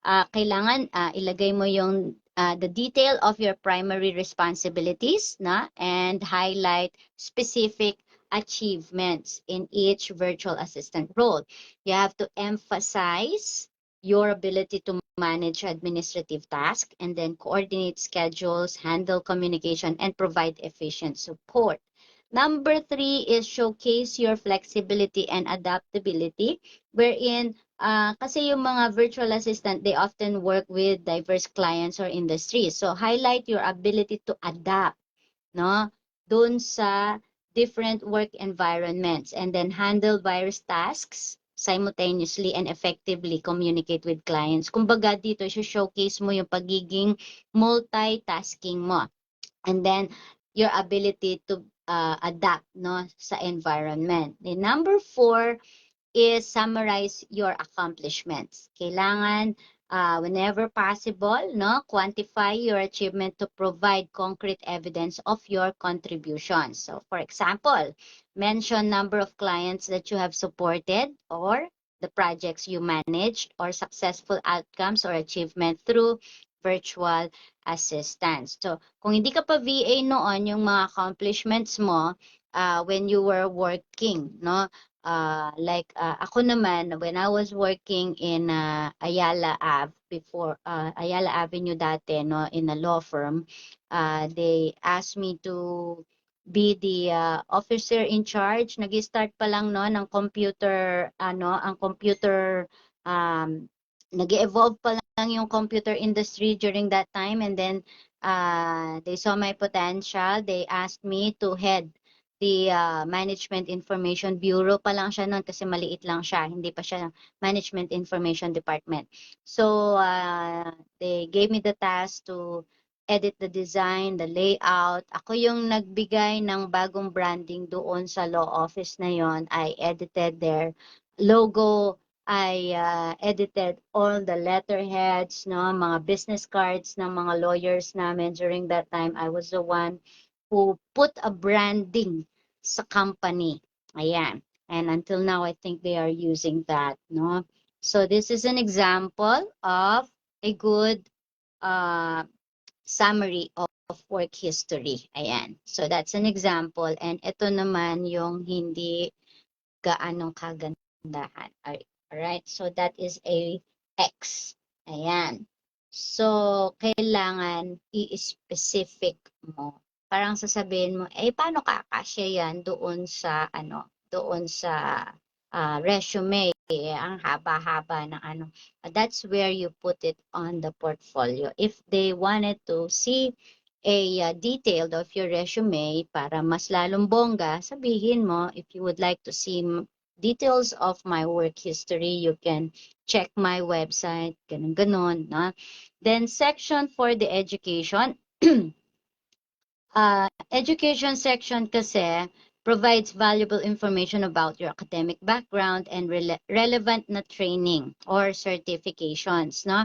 Kailangan ilagay mo yung the detail of your primary responsibilities na and highlight specific achievements in each virtual assistant role. You have to emphasize your ability to manage administrative tasks and then coordinate schedules, handle communication, and provide efficient support. Number 3 is showcase your flexibility and adaptability, wherein kasi yung mga virtual assistant, they often work with diverse clients or industries. So highlight your ability to adapt, no, dun sa different work environments and then handle various tasks simultaneously and effectively communicate with clients. Kumbaga dito, showcase mo yung pagiging multitasking mo. And then your ability to adapt, no, sa environment. The number 4 is summarize your accomplishments. Kailangan whenever possible, no, quantify your achievement to provide concrete evidence of your contributions. So, for example, mention number of clients that you have supported or the projects you managed or successful outcomes or achievement through virtual assistance. So, kung hindi ka pa VA noon, yung mga accomplishments mo when you were working, no? Ako naman, when I was working in Ayala Ave before, Ayala Avenue dati, no, in a law firm, they asked me to be the officer in charge. Nag-start pa lang, no, ng computer, ang computer, nag-evolve pa lang yung computer industry during that time, and then they saw my potential. They asked me to head the Management Information Bureau pa lang siya noon kasi maliit lang siya, hindi pa siya Management Information Department. So they gave me the task to edit the design, the layout. Ako yung nagbigay ng bagong branding doon sa law office na yon. I edited their logo. I edited all the letterheads, no, mga business cards ng mga lawyers namin during that time. I was the one who put a branding sa company. Ayan. And until now, I think they are using that, no? So this is an example of a good uh, summary of work history. Ayan. So that's an example. And ito naman yung hindi gaanong kagandahan. Alright. So that is a X. Ayan. So, kailangan i-specific mo. Parang sasabihin mo, paano kakasya yan doon sa, doon sa resume? Ang haba-haba ng ano. That's where you put it on the portfolio. If they wanted to see a detailed of your resume para mas lalong bongga, sabihin mo, if you would like to see details of my work history, you can check my website, ganun-ganon. No? Then section for the education. Education section kasi provides valuable information about your academic background and relevant na training or certifications, no?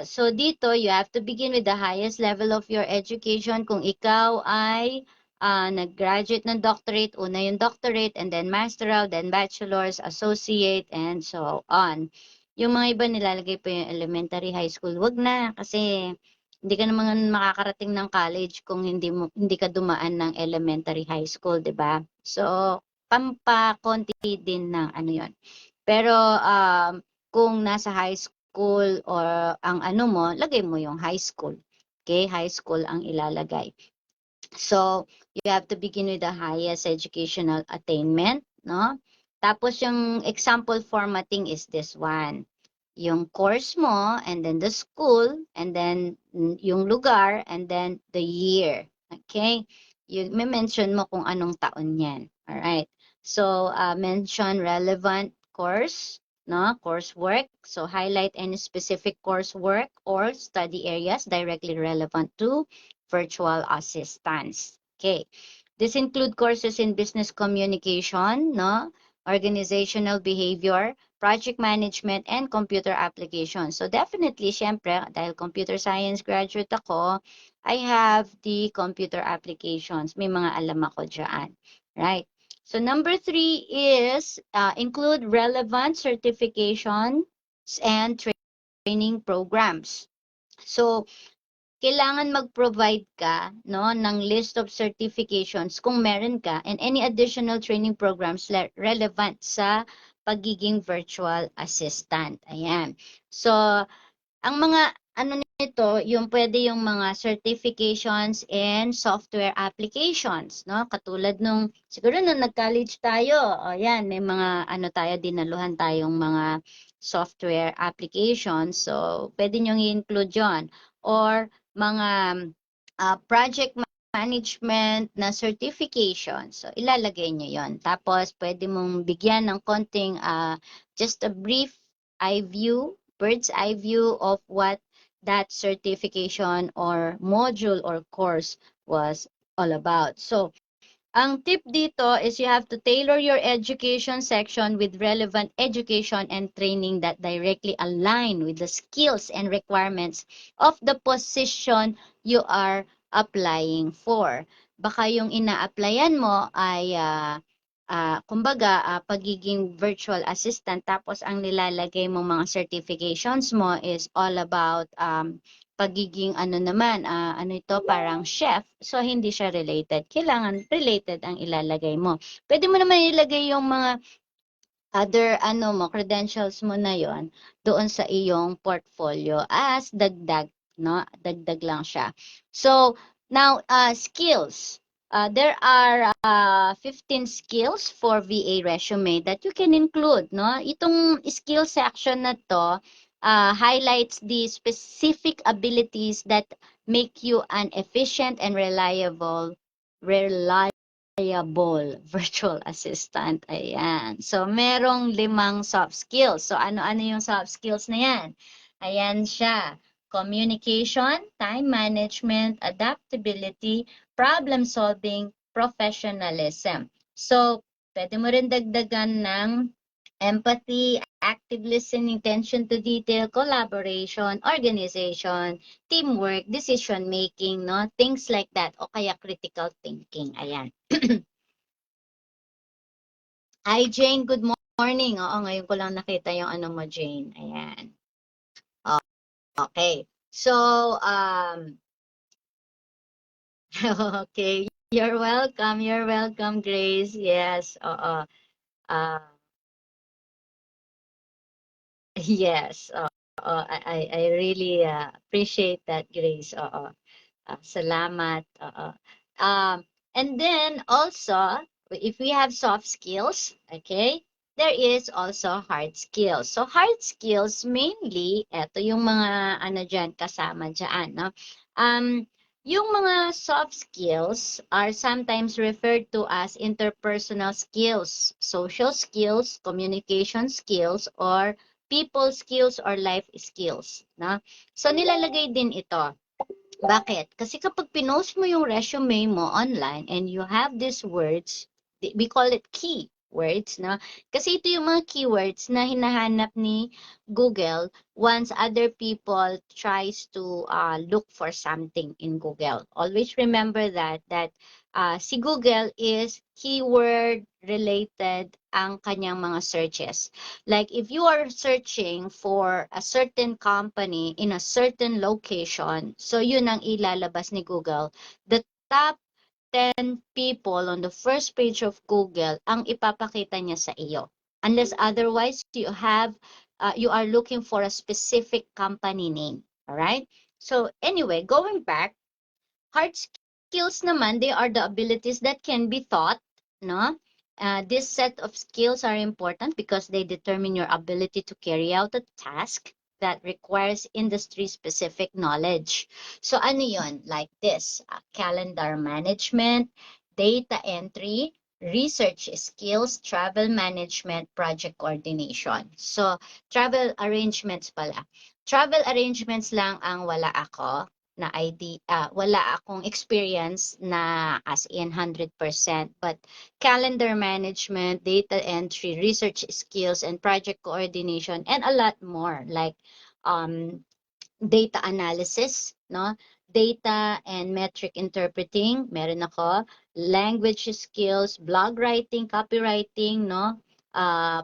So dito, you have to begin with the highest level of your education. Kung ikaw ay nag-graduate ng doctorate, una yung doctorate, and then masteral, then bachelor's, associate, and so on. Yung mga iba nilalagay pa yung elementary, high school. Wag na, kasi hindi ka naman makakarating ng college kung hindi ka dumaan ng elementary, high school, 'di ba? So, pampakonti din ng ano 'yon. Pero kung nasa high school or ang ano mo, lagay mo yung high school. Okay, high school ang ilalagay. So, you have to begin with the highest educational attainment, no? Tapos yung example formatting is this one. Yung course mo, and then the school, and then yung lugar, and then the year. Okay? You may mention mo kung anong taon yan. Alright? So, mention relevant course, no? Coursework. So, highlight any specific coursework or study areas directly relevant to virtual assistance. Okay. This include courses in business communication, no? Organizational behavior, project management, and computer applications. So definitely, syempre, dahil computer science graduate ako, I have the computer applications. May mga alam ako dyan. Right? So number 3 is include relevant certifications and training programs. So, kailangan mag-provide ka, no, ng list of certifications kung meron ka, and any additional training programs relevant sa pagiging virtual assistant. Ayan. So, ang mga ano nito, yung pwede yung mga certifications and software applications, no? Katulad nung siguro nung nag-college tayo, ayan, may mga ano tayo, dinaluhan tayong mga software applications. So, pwede nyo i-include 'yon. Or mga project management na certification. So, ilalagay nyo 'yon. Tapos, pwede mong bigyan ng konting just a brief bird's eye view of what that certification or module or course was all about. So, ang tip dito is you have to tailor your education section with relevant education and training that directly align with the skills and requirements of the position you are applying for. Baka yung ina-applyan mo ay kumbaga, pagiging virtual assistant, tapos ang nilalagay mong mga certifications mo is all about pagiging ano naman, ano ito, parang chef. So, hindi siya related. Kailangan related ang ilalagay mo. Pwede mo naman ilagay yung mga other credentials mo na yon doon sa iyong portfolio as dagdag, no? Dagdag lang siya. So, now, skills. There are 15 skills for VA resume that you can include, no? Itong skill section na to highlights the specific abilities that make you an efficient and reliable virtual assistant. Ayan. So, merong 5 soft skills. So, ano-ano yung soft skills na yan? Ayan siya. communication, time management, adaptability, problem solving, professionalism. So, pwede mo rin dagdagan ng empathy, active listening, attention to detail, collaboration, organization, teamwork, decision making, no? Things like that. O kaya critical thinking. Ayan. Hi, Jane. Good morning. Oo, ngayon ko lang nakita yung ano mo, Jane. Ayan. Okay. So, okay. You're welcome. You're welcome, Grace. Yes. Oo. Yes. Oo. I really appreciate that, Grace. Oo. Salamat. Oo. And then also, if we have soft skills, okay, there is also hard skills. So hard skills mainly, eto yung mga ano dyan, kasama dyan, no? Yung mga soft skills are sometimes referred to as interpersonal skills, social skills, communication skills, or people skills or life skills, no? So nilalagay din ito. Bakit? Kasi kapag pinost mo yung resume mo online and you have these words, we call it key words, no? Kasi ito yung mga keywords na hinahanap ni Google once other people tries to look for something in Google. Always remember that si Google is keyword related ang kanyang mga searches. Like if you are searching for a certain company in a certain location, so yun ang ilalabas ni Google. The top 10 people on the first page of Google ang ipapakita niya sa iyo. Unless otherwise you are looking for a specific company name. All right? So anyway, going back, hard skills naman, they are the abilities that can be taught, no? This set of skills are important because they determine your ability to carry out a task that requires industry-specific knowledge. So ano yun? Like this, calendar management, data entry, research skills, travel management, project coordination. So travel arrangements pala. Travel arrangements lang ang wala ako na idea, wala akong experience na as in 100%, but calendar management, data entry, research skills, and project coordination, and a lot more like um, data analysis, no? Data and metric interpreting, meron ako. Language skills, blog writing, copywriting, no?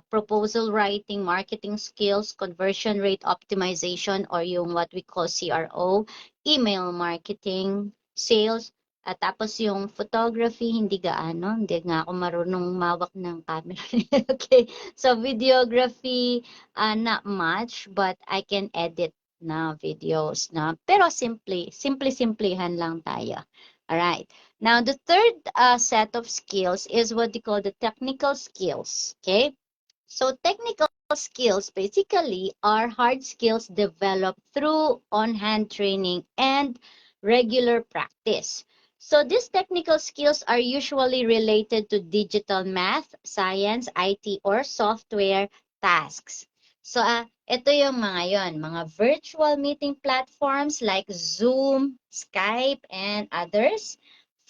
Proposal writing, marketing skills, conversion rate optimization, or yung what we call CRO, email marketing, sales, at tapos yung photography, hindi gaano, hindi nga ako marunong mawak ng camera. Okay, so videography, not much, but I can edit na videos na. Pero simplihan lang tayo. Alright. Now, the third set of skills is what they call the technical skills. Okay? So, technical skills basically are hard skills developed through on-hand training and regular practice. So, these technical skills are usually related to digital math, science, IT, or software tasks. So, ito yung mga yon, mga virtual meeting platforms like Zoom, Skype, and others.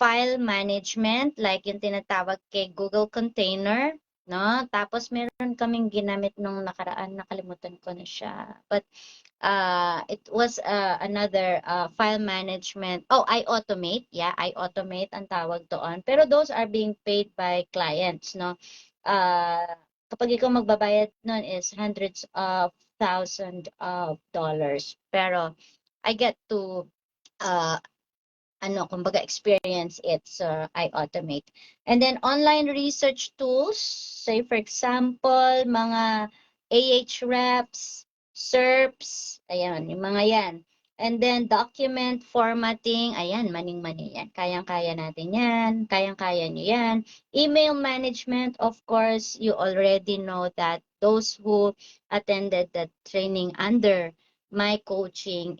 File management, like yung tinatawag kay Google Container, no? Tapos meron kaming ginamit nung nakaraan, nakalimutan ko na siya. But it was another file management. Oh, iAutomate. Yeah, iAutomate ang tawag doon. Pero those are being paid by clients, no? Kapag ikaw magbabayad nun is hundreds of thousands of dollars. Pero I get to kumbaga experience it, so I automate. And then online research tools, say for example, mga Ahrefs, SERPs, ayan, yung mga yan. And then document formatting, ayan, maning-mani yan. Kayang-kaya natin yan, kayang-kaya nyo yan. Email management, of course, you already know that those who attended the training under my coaching,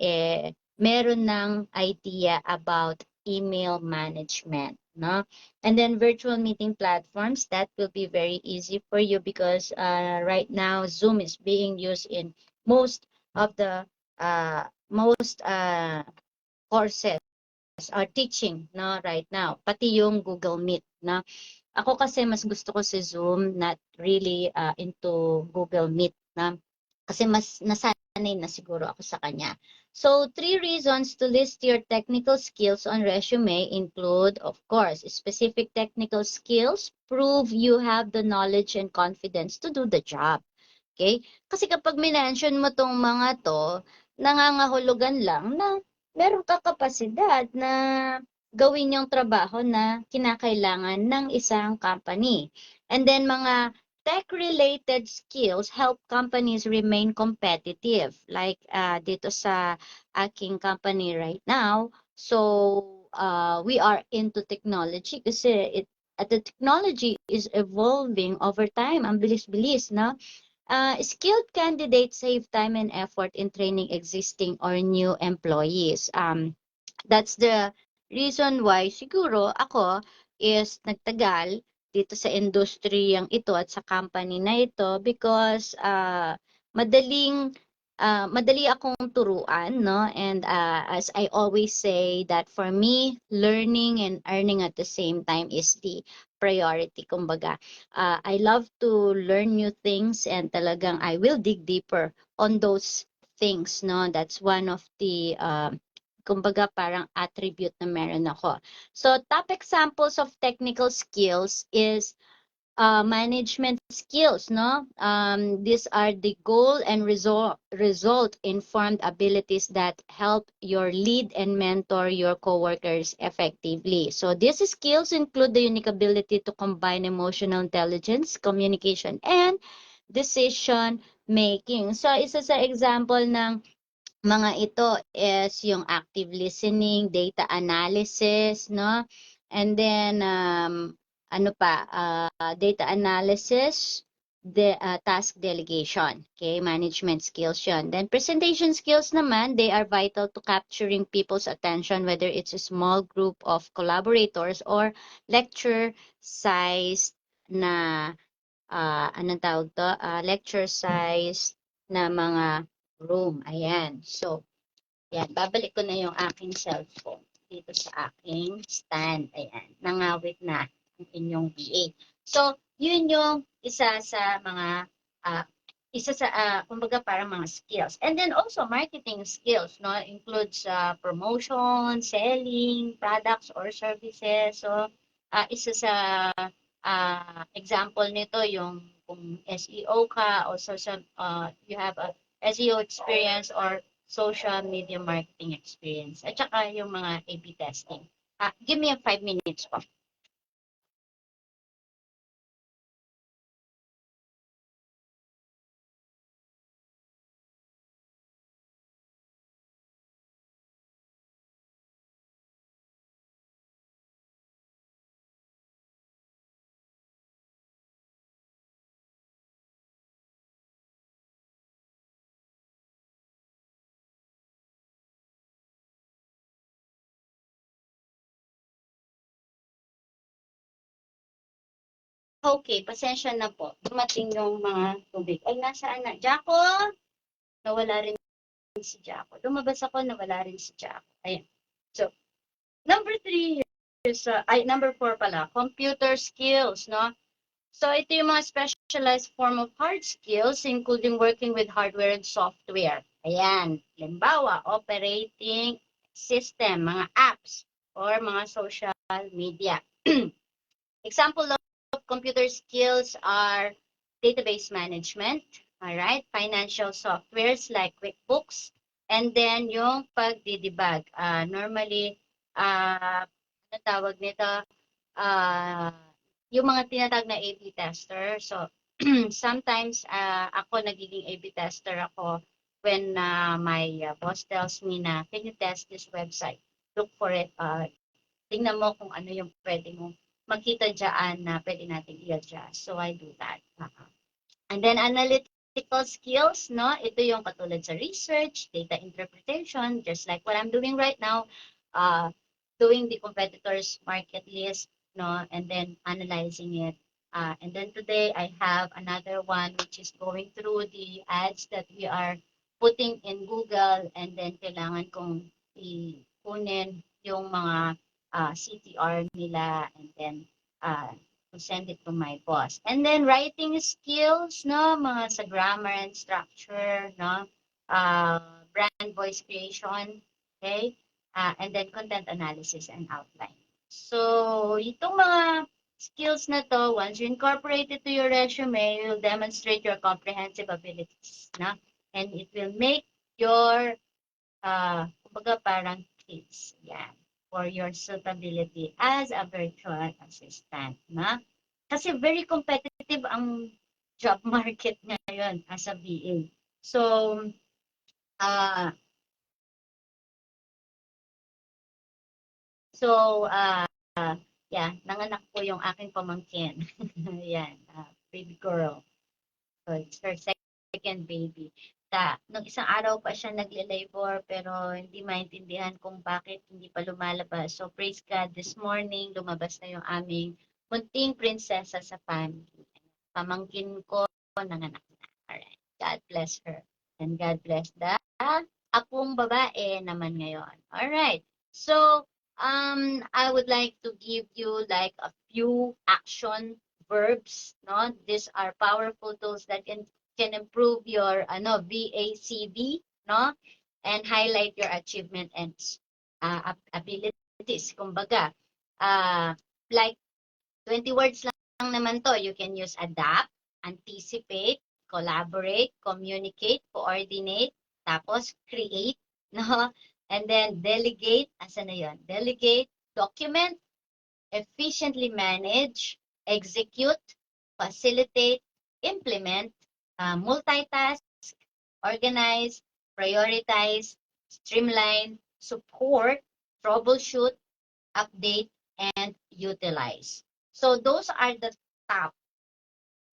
meron ng idea about email management, no? And then virtual meeting platforms, that will be very easy for you because right now Zoom is being used in most of the most courses are teaching, no, right now. Pati yung Google Meet, no. Ako kasi mas gusto ko si Zoom, not really into Google Meet, na kasi mas nasanay na siguro ako sa kanya. So, 3 reasons to list your technical skills on resume include, of course, specific technical skills, prove you have the knowledge and confidence to do the job. Okay? Kasi kapag minention mo tong mga to, nangangahulugan lang na meron ka kapasidad na gawin yung trabaho na kinakailangan ng isang company. And then mga tech-related skills help companies remain competitive. Like dito sa aking company right now, so we are into technology kasi the technology is evolving over time. Ang bilis-bilis, no? Skilled candidates save time and effort in training existing or new employees. That's the reason why siguro ako is nagtagal dito sa industriyang ito at sa company na ito because madali akong turuan, no? And as I always say that for me, learning and earning at the same time is the priority. Kumbaga, I love to learn new things and talagang I will dig deeper on those things, no? That's one of the kumbaga parang attribute na meron ako. So top examples of technical skills is management skills, no? These are the goal and result informed abilities that help your lead and mentor your coworkers effectively. So these skills include the unique ability to combine emotional intelligence, communication, and decision making. So isa sa example ng mga ito is yung active listening, data analysis, no? And then, ano pa, data analysis, task delegation, okay? Management skills yun. Then presentation skills naman, they are vital to capturing people's attention, whether it's a small group of collaborators or lecture size na anong tawag to? Lecture size na mga room. Ayan. So, yan. Babalik ko na yung aking cellphone dito sa aking stand. Ayan. Nangawit na ang inyong VA. So, yun yung isa sa mga kumbaga parang mga skills. And then also marketing skills, no? Includes promotion, selling, products or services. So, isa sa example nito yung kung SEO ka o social, you have a SEO experience or social media marketing experience. At saka yung mga A/B testing. Give me a 5 minutes po. Okay, pasensya na po. Dumating yung mga tubig. Ay, nasaan na? Jaco! Nawala rin si Jaco. Lumabas ako, nawala rin si Jaco. Ayan. So, number 3 is, number 4 pala, computer skills, no? So, ito yung mga specialized form of hard skills, including working with hardware and software. Ayan. Halimbawa, operating system, mga apps, or mga social media. Example of computer skills are database management, all right, financial softwares like QuickBooks, and then yung pagdidebug. Normally, ano tawag nito? Yung mga tinatag na A/B tester. So, sometimes ako nagiging A/B tester ako when my boss tells me na, can you test this website? Look for it. Tingnan mo kung ano yung pwede mong makita dyan na pwede natin i-adjust. So, I do that. And then, analytical skills, no? Ito yung katulad sa research, data interpretation, just like what I'm doing right now, doing the competitors' market list, no? And then, analyzing it. And then today, I have another one which is going through the ads that we are putting in Google, and then kailangan kong kunin yung mga CTR nila, and then to send it to my boss. And then writing skills, no, mga sa grammar and structure, no, brand voice creation, okay, and then content analysis and outline. So itong mga skills na to, once you incorporate it to your resume, you will demonstrate your comprehensive abilities, no, and it will make your kumbaga parang tips yan for your suitability as a virtual assistant, na? Kasi very competitive ang job market ngayon as a VA. So, uh, yeah, nanganak po yung aking pamangkin. Yan, baby girl. So, it's her second baby. Nung isang araw pa siya nagle-labor pero hindi maintindihan kung bakit hindi pa lumalabas. So praise God, this morning lumabas na yung aming munting prinsesa sa family. Pamangkin ko nanganak na. Alright. God bless her. And God bless the akong babae naman ngayon. Alright. So, I would like to give you like a few action verbs, no? These are powerful tools that can improve your VACV, no? And highlight your achievement and abilities. Kumbaga, like 20 words lang naman to. You can use adapt, anticipate, collaborate, communicate, coordinate, tapos create, no? And then delegate, asa na yun? Delegate, document, efficiently manage, execute, facilitate, implement, multitask, organize, prioritize, streamline, support, troubleshoot, update, and utilize. So those are the top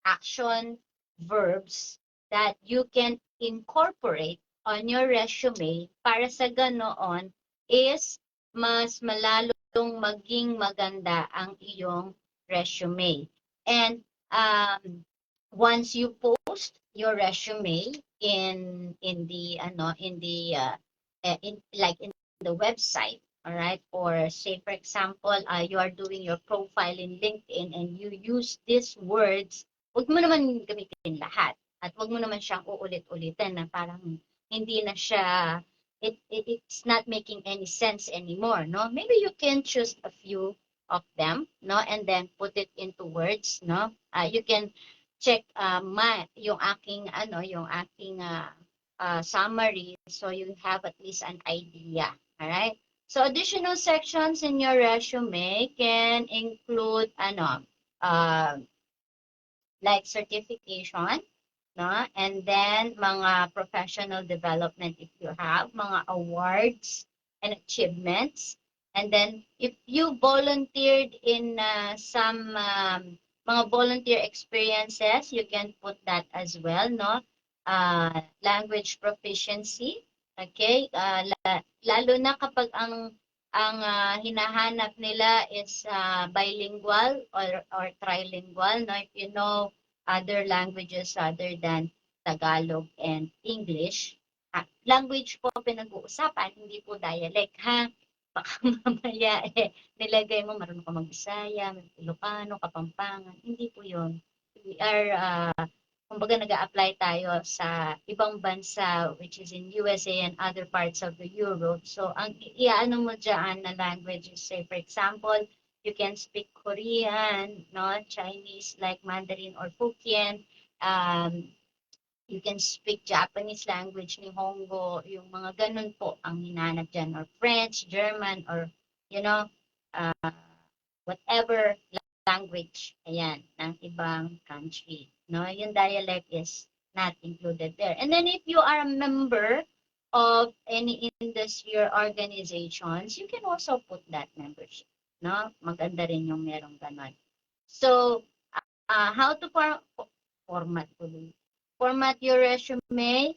action verbs that you can incorporate on your resume para sa ganoon is mas malalong maging maganda ang iyong resume. And once you post your resume in the website, all right, or say for example you are doing your profile in LinkedIn and you use these words, wag mo naman gamitin lahat at wag mo naman siyang uulit-ulitin na parang hindi na siya it's not making any sense anymore, no? Maybe you can choose a few of them, no, and then put it into words, no. You can check yung aking summary, so you have at least an idea. All right. So additional sections in your resume can include like certification, no? And then mga professional development if you have, mga awards and achievements. And then if you volunteered in some mga volunteer experiences, you can put that as well, no? Language proficiency, okay? Lalo na kapag ang hinahanap nila is bilingual or trilingual, no? If you know other languages other than Tagalog and English. Language po pinag-uusapan, hindi po dialect, ha? Baka mamaya nilagay mo marunong ka mag-Bisaya, Ilocano, Kapampangan. Hindi po yun. We are, kumbaga nag-a-apply tayo sa ibang bansa which is in USA and other parts of the Europe. So, ang iaano mo dyan na language is, say, for example, you can speak Korean, no, Chinese like Mandarin or Hokkien. You can speak Japanese language, Nihongo, yung mga ganun po ang hinanap dyan, or French, German, or you know, whatever language, ayan, ng ibang country. No, yung dialect is not included there. And then if you are a member of any industry or organizations, you can also put that membership. No, maganda rin yung merong ganon. So, how to format your resume?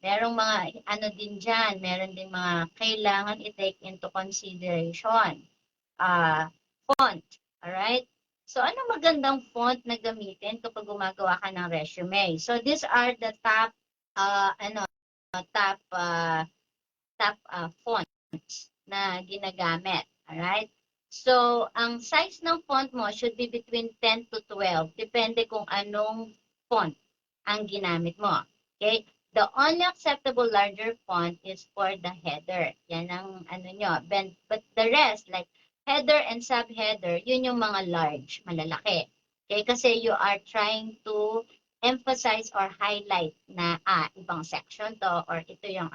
Merong mga din dyan, meron din mga kailangan i-take into consideration. Font, alright? So, anong magandang font na gamitin kapag gumagawa ka ng resume? So, these are the top fonts na ginagamit. Alright? So, ang size ng font mo should be between 10 to 12. Depende kung anong font ang ginamit mo. Okay? The only acceptable larger font is for the header. Yan ang ano nyo. But the rest, like header and subheader, yun yung mga large, malalaki. Okay? Kasi you are trying to emphasize or highlight na ibang section to or ito yung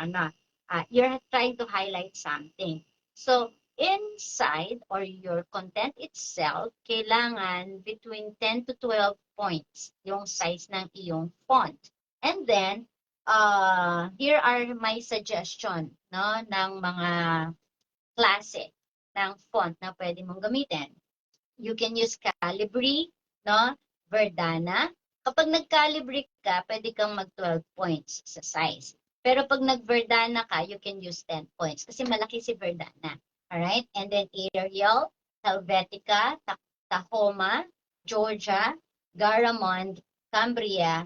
you're trying to highlight something. So, inside or your content itself, kailangan between 10 to 12 points yung size ng iyong font. And then, here are my suggestion no, ng mga klase ng font na pwede mong gamitin. You can use Calibri, no? Verdana. Kapag nag-Calibri ka, pwede kang mag-12 points sa size. Pero pag nag-Verdana ka, you can use 10 points kasi malaki si Verdana. Alright? And then Arial, Helvetica, Tahoma, Georgia, Garamond, Cambria,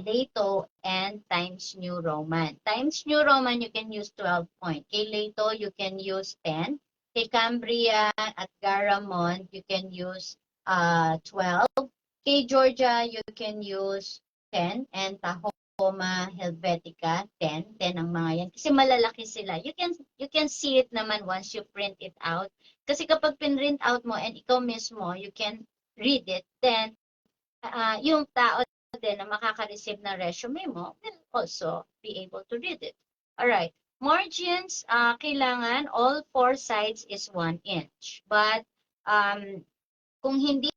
Leto, and Times New Roman. Times New Roman, you can use 12 points. Kay Leto, you can use 10. Kay Cambria at Garamond, you can use 12. Kay Georgia, you can use 10. And Tahoma, Helvetica, 10. 10 ang mga yan. Kasi malalaki sila. You can see it naman once you print it out. Kasi kapag print out mo and ikaw mismo, you can read it, then yung tao din na makaka-receive ng resume mo will also be able to read it. Alright. Margins, kailangan all four sides is 1 inch. But kung hindi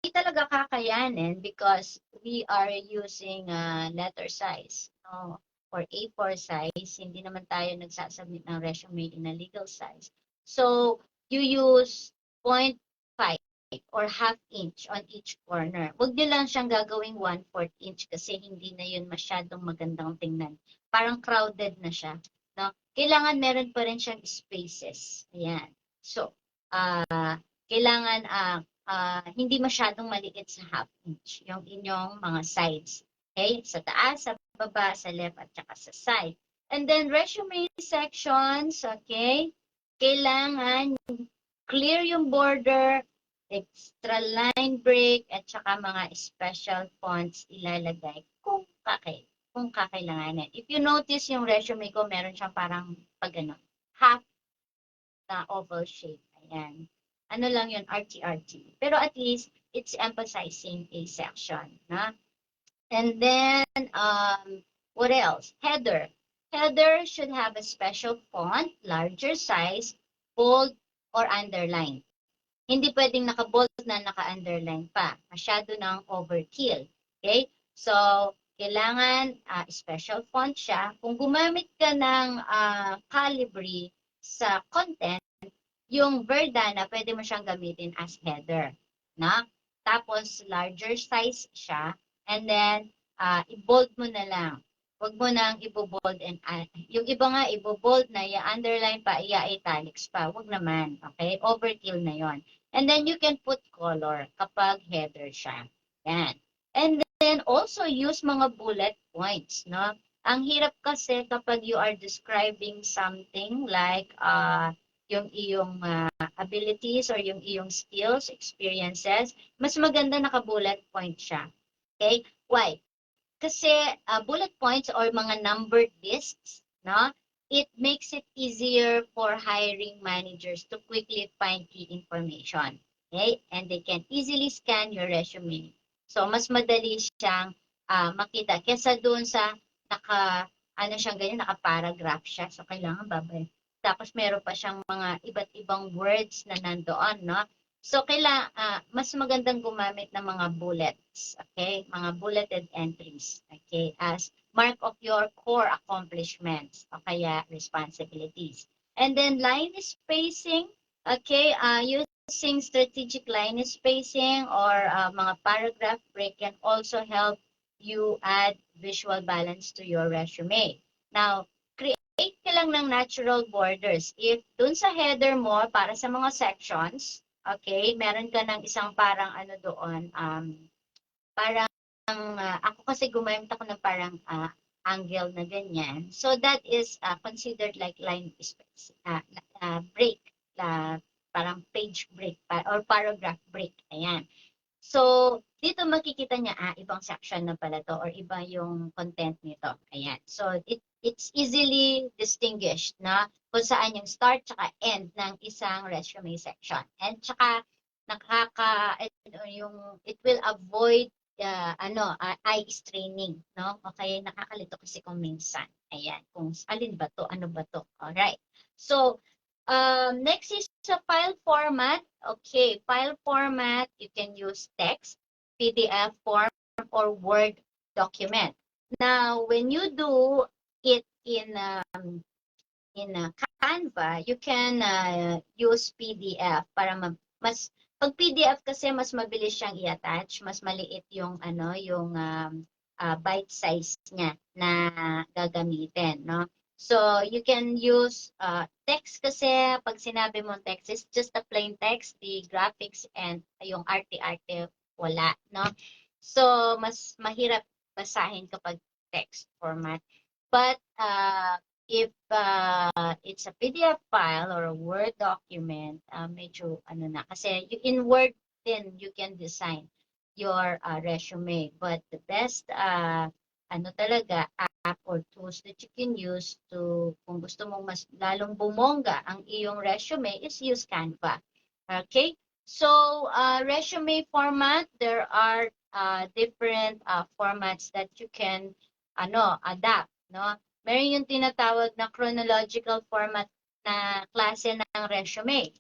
talaga kakayanin because we are using letter size or A4 size, hindi naman tayo nagsasubmit ng resume in a legal size. So, you use 0.5 or half inch on each corner. Huwag nyo lang siyang gagawing 1/4 inch kasi hindi na yun masyadong magandang tingnan. Parang crowded na siya. No? Kailangan meron pa rin siyang spaces. Ayan. So, kailangan hindi masyadong maliit sa half inch yung inyong mga sides. Okay? Sa taas, sa baba, sa left, at saka sa side. And then, resume sections, okay? Kailangan clear yung border, extra line break, at saka mga special fonts ilalagay kung kakailanganin. If you notice yung resume ko, meron siyang parang half na oval shape. Ayan. Ano lang yun, RT-RT. Pero at least, it's emphasizing a section. Na? And then, what else? Header. Header should have a special font, larger size, bold, or underline. Hindi pwedeng naka-bold na naka-underline pa. Masyado ng overkill. Okay? So, kailangan special font siya. Kung gumamit ka ng Calibri sa content, yung Verdana, pwede mo siyang gamitin as header. Na? Tapos, larger size siya. And then, i-bold mo na lang. Huwag mo nang i-bold and yung iba nga i-bold na, i-underline pa, i-italics pa. Huwag naman. Okay? Overkill na yon. And then, you can put color kapag header siya. Yan. And then, also use mga bullet points. No? Ang hirap kasi kapag you are describing something like yung iyong abilities or yung iyong skills, experiences, mas maganda naka-bullet point siya. Okay? Why? Kasi bullet points or mga numbered lists, no? It makes it easier for hiring managers to quickly find key information. Okay? And they can easily scan your resume. So, mas madali siyang makita. Kesa doon sa naka-paragraph siya. So, kailangan babay. Tapos, meron pa siyang mga iba't ibang words na nandoon, no? So, mas magandang gumamit ng mga bullets, okay? Mga bulleted entries, okay? As mark of your core accomplishments o kaya responsibilities. And then, line spacing, okay? Using strategic line spacing or mga paragraph break can also help you add visual balance to your resume. Now, create ka lang ng natural borders. If dun sa header mo, para sa mga sections, okay, meron ka ng isang parang doon, parang, ako kasi gumamit ako ng parang angle na ganyan. So that is considered like line break, parang page break or paragraph break. Ayan. So, dito makikita niya, ibang section na pala to or iba yung content nito. Ayan. So, it's easily distinguished na kung saan yung start tsaka end ng isang resume section. And tsaka, it will avoid eye straining, no? Okay, nakakalito kasi kung minsan. Ayan, kung alin ba to, ano ba to. Alright. So, next is the file format. Okay, file format, you can use text, PDF form, or Word document. Now, when you do it in Canva, you can use PDF para mas pag PDF kasi mas mabilis siyang i-attach, mas maliit yung bite size niya na gagamitin, no? So, you can use text kasi pag sinabi mo text, it's just a plain text, the graphics and yung arte-arte wala, no? So, mas mahirap basahin kapag text format. But if it's a PDF file or a Word document, medyo na. Kasi in Word then you can design your resume. But the best talaga app or tools that you can use to kung gusto mong mas lalong bumongga ang iyong resume is use Canva. Okay? So resume format, there are different formats that you can adapt, no? Meron yung tinatawag na chronological format na klase ng resume.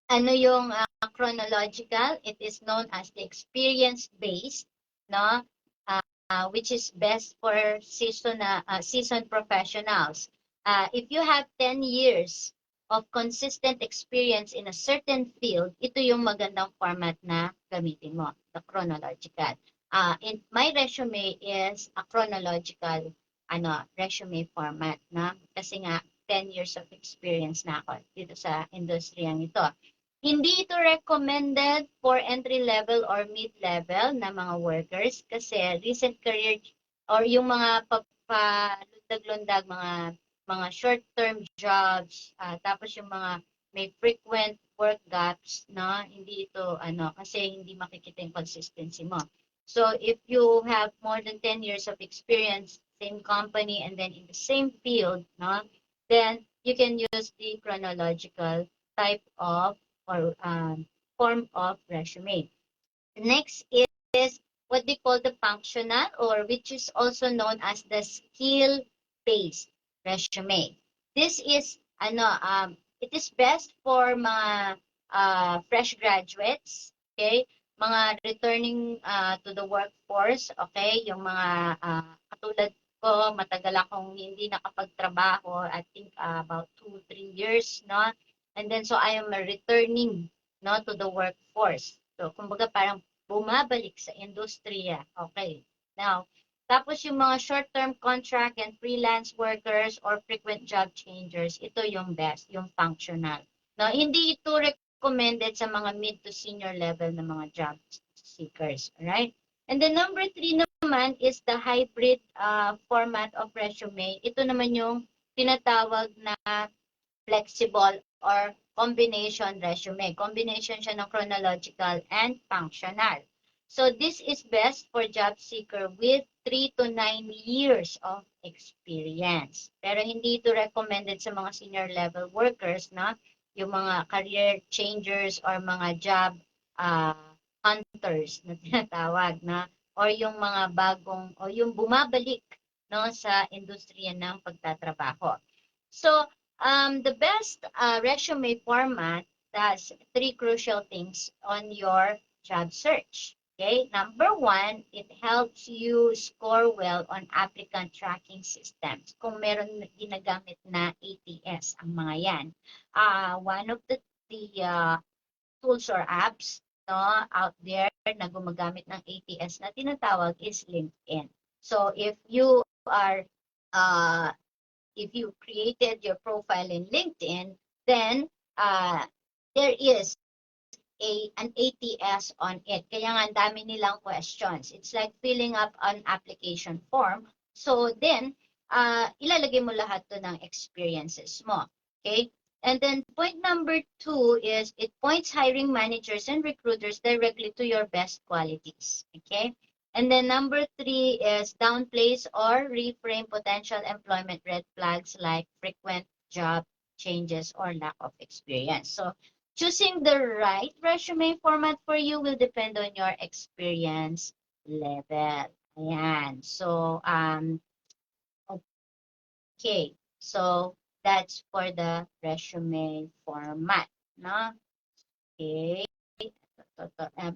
Ano yung chronological? It is known as the experience-based, no? Which is best for seasoned professionals. If you have 10 years of consistent experience in a certain field, ito yung magandang format na gamitin mo, the chronological. In my resume is a chronological resume format, na kasi nga 10 years of experience na ako dito sa industriyang ito. Hindi ito recommended for entry level or mid level na mga workers kasi recent career or yung mga palundag-lundag, mga short term jobs, tapos yung mga may frequent work gaps, no, hindi ito kasi hindi makikita yung consistency mo. So if you have more than 10 years of experience, same company, and then in the same field, no, then you can use the chronological type of or form of resume. Next is what they call the functional, or which is also known as the skill-based resume. This is it is best for mga fresh graduates, okay? Mga returning to the workforce, okay? Yung mga katulad ko, matagal akong hindi nakapagtrabaho, I think about 2-3 years, no? And then so I am returning, no, to the workforce. So kumbaga parang bumabalik sa industriya. Okay. Now, tapos yung mga short-term contract and freelance workers or frequent job changers, ito yung best, yung functional. No, hindi ito recommended sa mga mid to senior level na mga job seekers. Alright? And then number 3 naman is the hybrid format of resume. Ito naman yung tinatawag na flexible or combination resume. Combination siya ng chronological and functional. So this is best for job seeker with 3 to 9 years of experience. Pero hindi ito recommended sa mga senior level workers, na yung mga career changers or mga job hunters na tinatawag, na or yung mga bagong o yung bumabalik, no, sa industriya ng pagtatrabaho. So the best resume format does 3 crucial things on your job search. Okay, number 1, it helps you score well on applicant tracking systems. Kung meron ginagamit na ATS ang mga yan. One of the tools or apps, no, out there na gumagamit ng ATS na tinatawag is LinkedIn. So if you are if you created your profile in LinkedIn, then there is an ATS on it. Kaya nga ang dami nilang questions. It's like filling up an application form. So then, ilalagay mo lahat to ng experiences mo. Okay? And then point number 2 is it points hiring managers and recruiters directly to your best qualities. Okay? And then number 3 is downplays or reframe potential employment red flags like frequent job changes or lack of experience. So choosing the right resume format for you will depend on your experience level. Ayan. So, okay. So, that's for the resume format. No? Okay.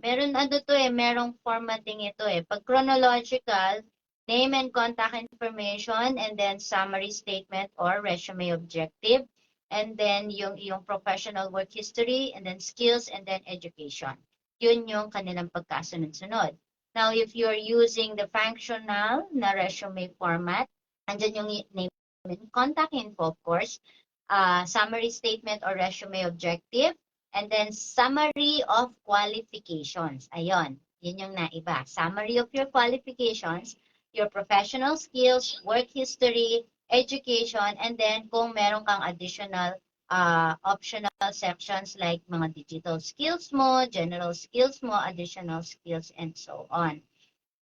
Meron ano to merong formatting ito Pag chronological, name and contact information, and then summary statement or resume objective, and then yung professional work history, and then skills, and then education. Yun yung kanilang pagkasunod-sunod. Now, if you're using the functional na resume format, andyan yung name and contact info, of course, summary statement or resume objective, and then summary of qualifications. Ayun, yun yung naiba. Summary of your qualifications, your professional skills, work history, education, and then kung meron kang additional optional sections like mga digital skills mo, general skills mo, additional skills, and so on.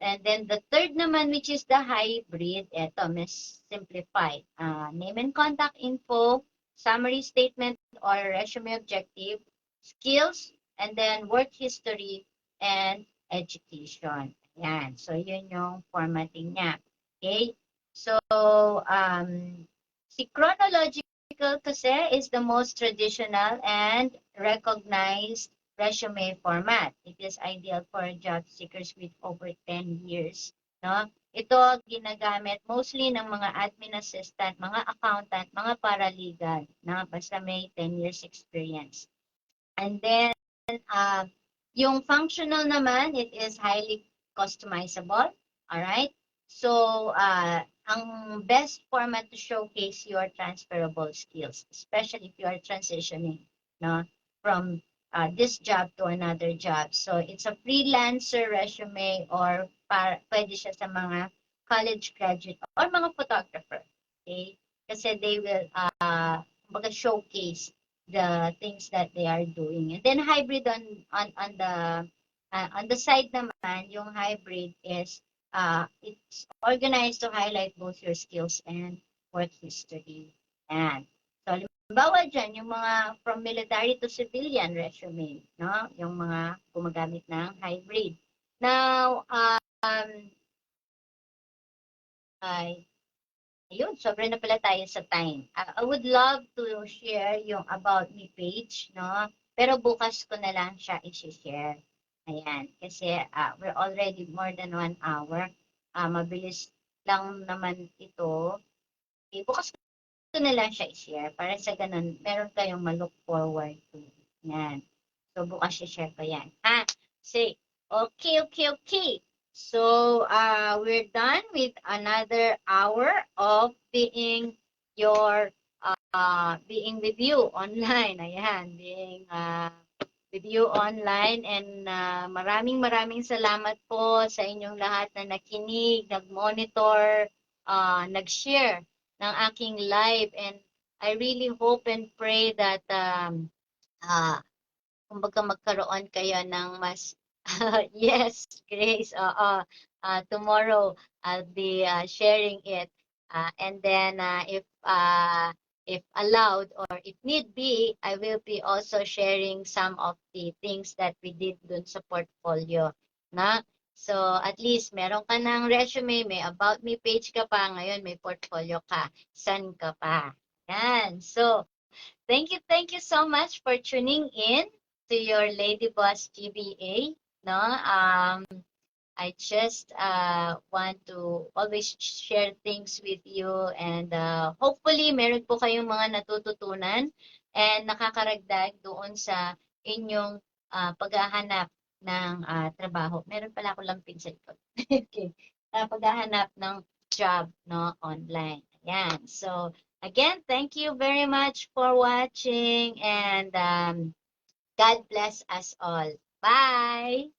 And then the third naman, which is the hybrid, eto, mas simplified. Name and contact info, summary statement or resume objective, skills, and then work history, and education. Ayan. So, yun yung formatting niya. Okay? So, si chronological kasi is the most traditional and recognized resume format. It is ideal for job seekers with over 10 years. No? Ito ginagamit mostly ng mga admin assistant, mga accountant, mga paralegal na basta may 10 years experience. And then, yung functional naman, it is highly customizable. Alright? So, ang best format to showcase your transferable skills, especially if you are transitioning no, from this job to another job. So, it's a freelancer resume or pwede siya sa mga college graduate or mga photographer. Okay? Kasi they will showcase the things that they are doing. And then hybrid on the side naman, yung hybrid is it's organized to highlight both your skills and work history. And so halimbawa dyan, yung mga from military to civilian resume, no? Yung mga gumagamit ng hybrid. Now, ayun, sobra na pala tayo sa time. I would love to share yung About Me page, no? Pero bukas ko na lang siya i-share. Ayan, kasi we're already more than 1 hour. Mabilis lang naman ito. Bukas ko na lang siya i-share para sa ganun, meron kayong ma-look forward to. Yan. So, bukas i-share ko yan. Say, okay. So, we're done with another hour of being with you online. Ayan, being with you online, and maraming salamat po sa inyong lahat na nakinig, nag-monitor, nag-share ng aking live, and I really hope and pray that kumbaga magkaroon kayo ng mas yes, Grace. Tomorrow I'll be sharing it. And then if allowed or if need be, I will be also sharing some of the things that we did dun sa portfolio. Na? So at least meron ka ng resume, may About Me page ka pa, ngayon may portfolio ka. San ka pa? Yan. So thank you so much for tuning in to your Lady Boss GBA. No, I just want to always share things with you, and hopefully meron po kayong mga natututunan and nakakaragdag doon sa inyong paghahanap ng trabaho. Meron pala ako lampin sa likod. Okay. Paghahanap ng job no online. Ayan. So again, thank you very much for watching, and God bless us all. Bye!